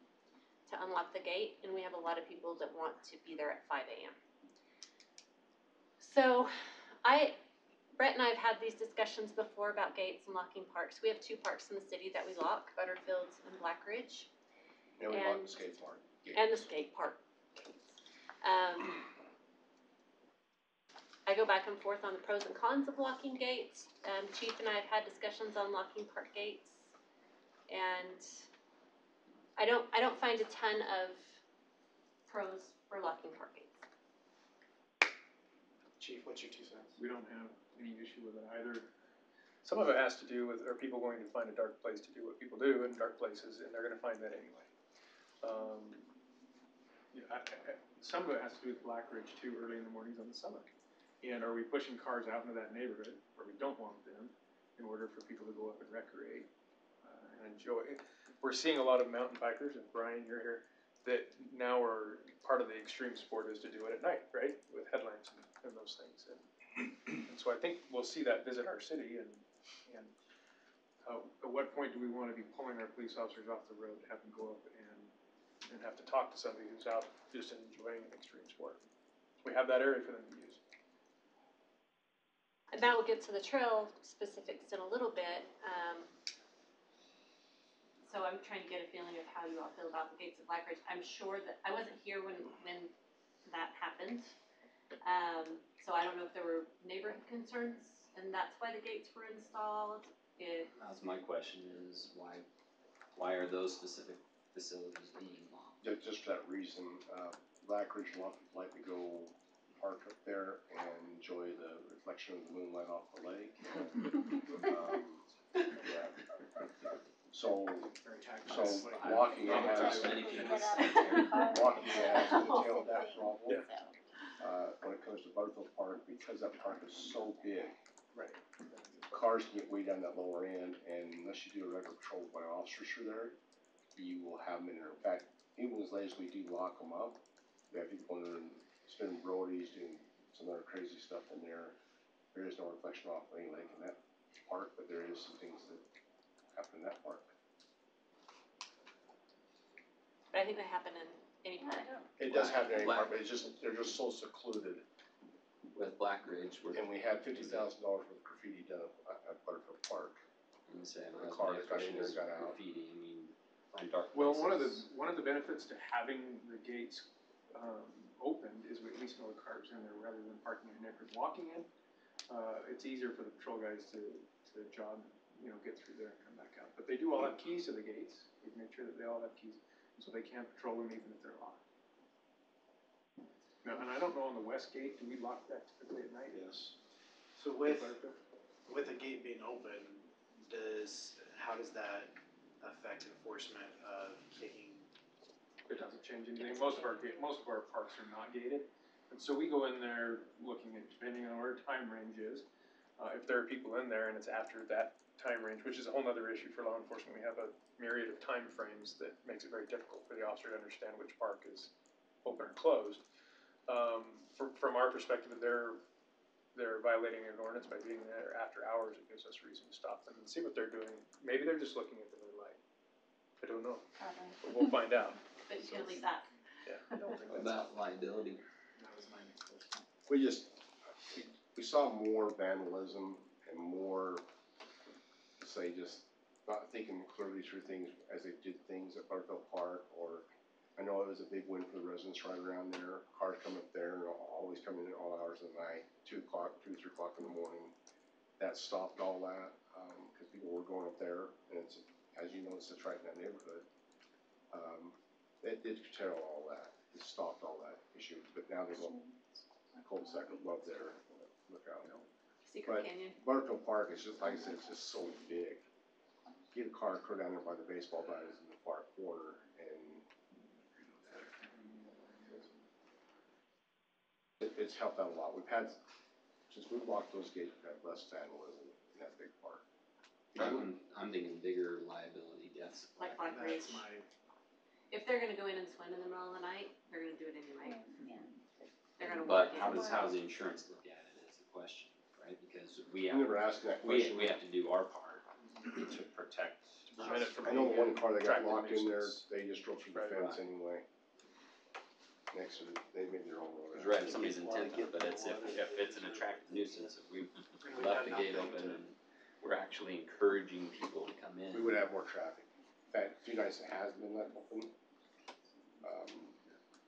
to unlock the gate, and we have a lot of people that want to be there at 5 a.m. So, Brett and I have had these discussions before about gates and locking parks. We have 2 parks in the city that we lock, Butterfields and Black Ridge. Yeah, we bought the skate park. And the skate park. I go back and forth on the pros and cons of locking gates. Chief and I have had discussions on locking park gates, and I don't find a ton of pros for locking park gates. Chief, what's your 2 cents? We don't have any issue with it either. Some of it has to do with, are people going to find a dark place to do what people do in dark places, and they're gonna find that anyway. Some of it has to do with Black Ridge too, early in the mornings on the summer. And are we pushing cars out into that neighborhood where we don't want them in order for people to go up and recreate and enjoy? We're seeing a lot of mountain bikers, and Brian, you're here, that now are part of the extreme sport is to do it at night, right? With headlamps and those things. And so I think we'll see that visit our city, and at what point do we want to be pulling our police officers off the road, have them go up and have to talk to somebody who's out just enjoying an extreme sport? We have that area for them to use. And that will get to the trail specifics in a little bit. So I'm trying to get a feeling of how you all feel about the gates of Black Ridge. I'm sure that I wasn't here when that happened. So I don't know if there were neighborhood concerns and that's why the gates were installed. That's my question is why are those specific facilities being locked? Just for that reason, Black Ridge, a lot of people like to go park up there and enjoy the reflection of the moonlight off the lake. Yeah. So walking it has to entail that problem. When it comes to Butterfield Park, because that park is so big, right, cars can get way down that lower end, and unless you do a regular patrol by officers through there, you will have them in there. In fact, even as late as we do lock them up, we have people in there spinning roadies, doing some other crazy stuff in there. There is no reflection off any lake in that park, but there is some things that happen in that park. But I think they happen in any park. It does happen in any park, but they're just so secluded. With Black Ridge, And we had $50,000 worth of graffiti done at Butterfield Park. I'm saying, The car that got in there got out. graffiti, I mean, find dark Well, places. one of the benefits to having the gates opened is we at least know the cars in there rather than parking in the neighborhood walking in. It's easier for the patrol guys to jog, get through there and come back out. But they do all have keys to the gates. We make sure that they all have keys, so they can patrol them even if they're locked. Now, and I don't know on the west gate, do we lock that typically at night? Yes. So with the gate being open, how does that affect enforcement of taking? It doesn't change anything. Most of our parks are not gated, and so we go in there looking at, depending on where time range is, if there are people in there and it's after that time range, which is a whole other issue for law enforcement. We have a myriad of time frames that makes it very difficult for the officer to understand which park is open or closed. From our perspective, if they're violating an ordinance by being there after hours, it gives us reason to stop them and see what they're doing. Maybe they're just looking at the red light. I don't know. But we'll find out. But you can't leave that. Yeah, I don't think that's About liability. That was my next question. We saw more vandalism and more, say, just not thinking clearly through things as they did things at Butterfield Park, or I know it was a big win for the residents right around there. Cars come up there and always come in at all hours of the night, 2 o'clock, 2, 3 o'clock in the morning. That stopped all that, because people were going up there, and it's, as you know, it's right in that neighborhood. It did curtail all that. It stopped all that issue, but now there's a cul-de-sac above there. Look out. Secret But Canyon. Butterfield Park is just, like I said, it's just so big. Get a car down there by the baseball diamond in the far corner, and it's helped out a lot. We've had, since we've locked those gates, we've had less vandalism in that big park. I'm thinking bigger liability deaths. Like Black Ridge. That's my. If they're gonna go in and swim in the middle of the night, they're gonna do it anyway. They're gonna But work how it. does the insurance look at it is the question, right? Because we I have, never asked that we question. have to do our part to protect prevent it us. from I know one car that got attracting locked in there, nuisance. they just drove through the Right. fence anyway. next to it, they made their own road. It's right, if somebody's intent, but it's if it's an attractive nuisance, if we left the gate open and we're actually encouraging people to come in. We would have more traffic. In fact, a few nights it has been left open.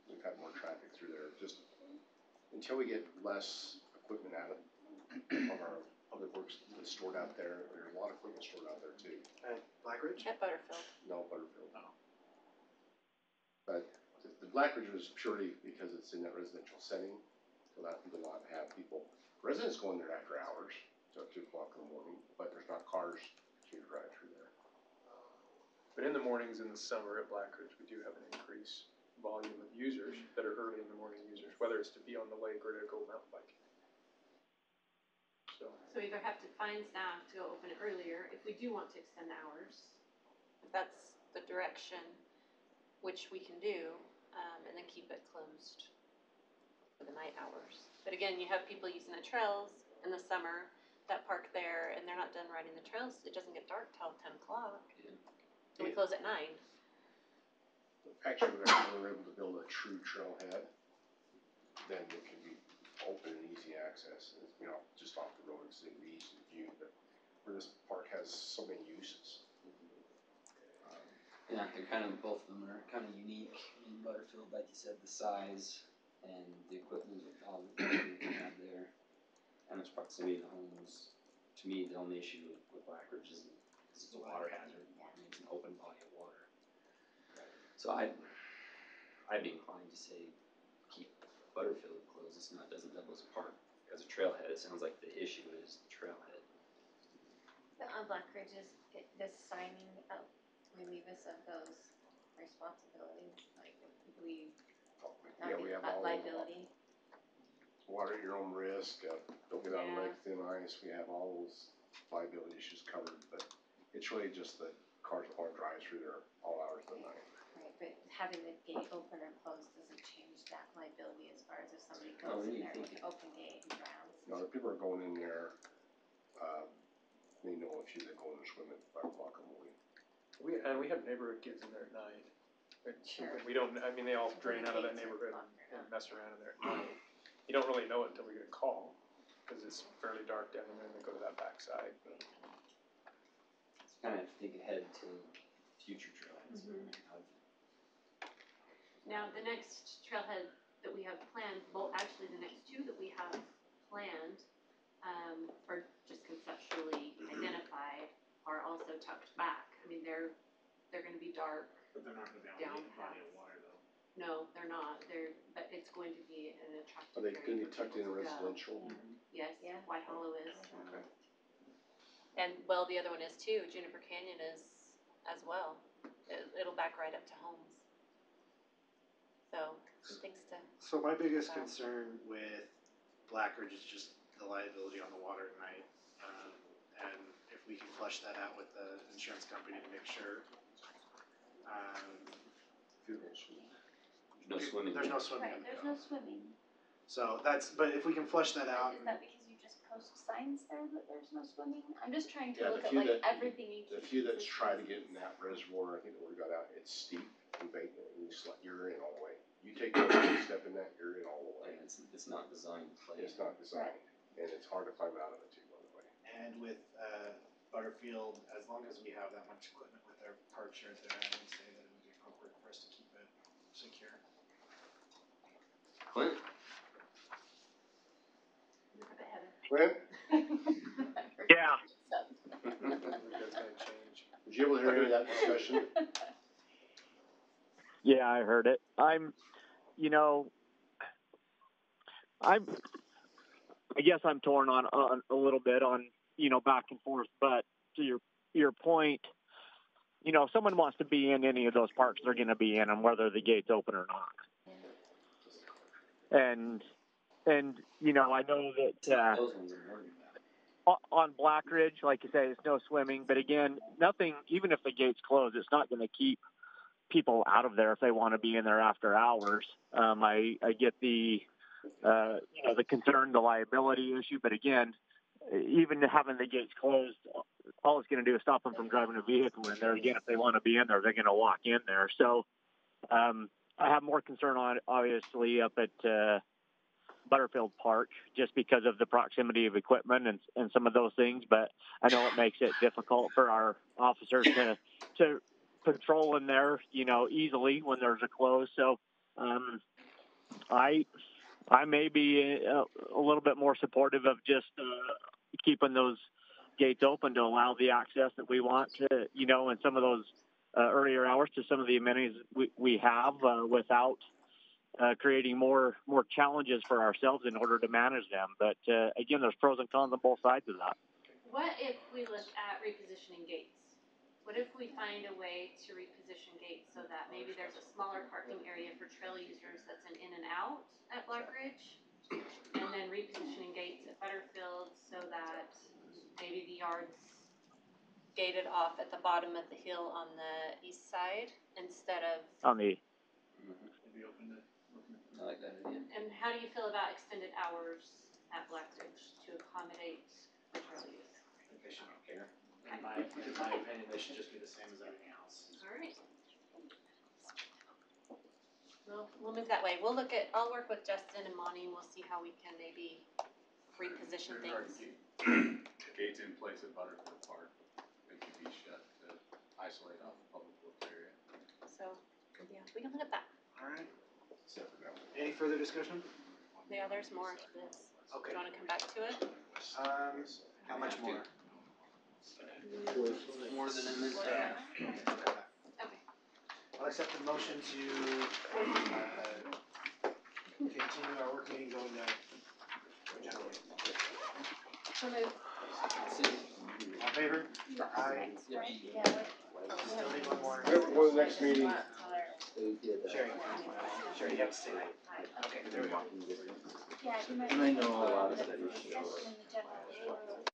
We've had more traffic through there, just until we get less equipment out of our public works that's stored out there. There's a lot of equipment stored out there too. At Black Ridge? At Butterfield. No, Butterfield. No. But the Black Ridge was purely because it's in that residential setting, so that we do not have people. Residents go in there after hours, till 2 o'clock in the morning, but there's not cars to drive through there. But in the mornings in the summer at Black Ridge, we do have an increased volume of users that are early in the morning users, whether it's to be on the lake or to go mountain biking. So So we either have to find staff to go open it earlier, if we do want to extend the hours, if that's the direction, which we can do, and then keep it closed for the night hours. But again, you have people using the trails in the summer that park there, and they're not done riding the trails, it doesn't get dark till 10 o'clock. So we close at 9. Actually, if we were able to build a true trailhead, then it can be open and easy access. It's, just off the road, so it can be easy to view. But where this park has so many uses. Yeah, they're kind of, both of them are kind of unique in Butterfield, like you said, the size and the equipment with all the equipment we have there, and its proximity to homes. To me, the only issue with Black Ridge is it's a water hazard. I mean, it's an open body of water. So I'd be inclined to say keep Butterfield closed. It's not, doesn't double as a park. As a trailhead, it sounds like the issue is the trailhead. But on Black Ridge, is this signing up, relieve us of those responsibilities, like we not We get have all liability? water at your own risk. Don't get out of Yeah. lake thin ice. We have all those liability issues covered, but it's really just the cars that want to drive through there all hours of the night. Right, but having the gate open or closed doesn't change that liability as far as if somebody Oh, goes in you there with think an open gate and drowns. No, the people are going in there. They know a few that go in and swim at 5 o'clock in the morning. we have neighborhood kids in there at night. Sure. We don't, they all drain out of that neighborhood and mess around in there at night. You don't really know it until we get a call, because it's fairly dark down in there and they go to that backside. Kind of have to think ahead to future trailheads. Now, the next trailhead that we have planned, well, actually the next 2 that we have planned, or just conceptually identified, are also tucked back. I mean, they're gonna be dark. But they're not gonna be Down on the body of water though. No, they're not. But it's going to be an attractive Are they area going to be for tucked in people to go. residential? Yes, Yeah. White Hollow is. Okay. And, well, the other one is too. Juniper Canyon is as well. It'll back right up to homes. So, some things to. So my biggest concern with Black Ridge is just the liability on the water at night. And if we can flush that out with the insurance company to make sure. No swimming. There's no swimming. Right, there's no swimming. So but if we can flush that out. Is that because you just post signs there that there's no swimming? I'm just trying to Yeah, look the at few like that- everything you The keep few that's consistent. try to get in that reservoir, I think the word got out, it's steep and embankment, and you're in all the way. You take one step in that, you're in all the way. And it's not designed to play. It's not designed, and it's hard to climb out of it too, by the way. And with Butterfield, as long as we have that much equipment with our park shares there, I would say that it would be appropriate for us to keep it secure. Clint? Clint, Yeah. I think that's gonna change. was you able to hear any of that discussion? Yeah, I heard it. I guess I'm torn on a little bit on, back and forth, but to your point, if someone wants to be in any of those parks, they're going to be in them, whether the gate's open or not. And I know that, Those ones are worried about. on Black Ridge, like you say, it's no swimming, but again, nothing, even if the gate's closed, it's not going to keep people out of there if they want to be in there after hours. I get the concern, the liability issue, but again, even having the gates closed, all it's going to do is stop them from driving a vehicle in there. Again, if they want to be in there, they're going to walk in there. So, have more concern on it, obviously, up at Butterfield Park, just because of the proximity of equipment and some of those things. But I know it makes it difficult for our officers to patrol in there, easily when there's a close. So I may be a little bit more supportive of just keeping those gates open to allow the access that we want to, in some of those earlier hours to some of the amenities we have without creating more challenges for ourselves in order to manage them. But again, there's pros and cons on both sides of that. What if we look at repositioning gates? What if we find a way to reposition gates so that maybe there's a smaller parking area for trail users that's an in and out at Black Ridge, and then repositioning gates at Butterfield so that maybe the yard's gated off at the bottom of the hill on the east side instead of On the I like that idea. And how do you feel about extended hours at Black Ridge to accommodate the trail use? I think they should not care. In my opinion, they should just be the same as everything else. All right. We'll move that way. I'll work with Justin and Monty, and we'll see how we can maybe reposition things. Gates in place at Butterfield Park, they could be shut to isolate off the public works area. So, yeah, we can look at that. All right. Any further discussion? Yeah, there's more to this. Okay. Do you want to come back to it? How much more? More than a minute. Okay. I'll accept the motion to continue our work meeting going to general. So move. All in favor? Aye. Yeah. Still need one more. Whatever, for the next meeting. Sherry, you have to say that. Okay, there we go. Yeah, you might. And I know a lot of the studies show discussion in the general.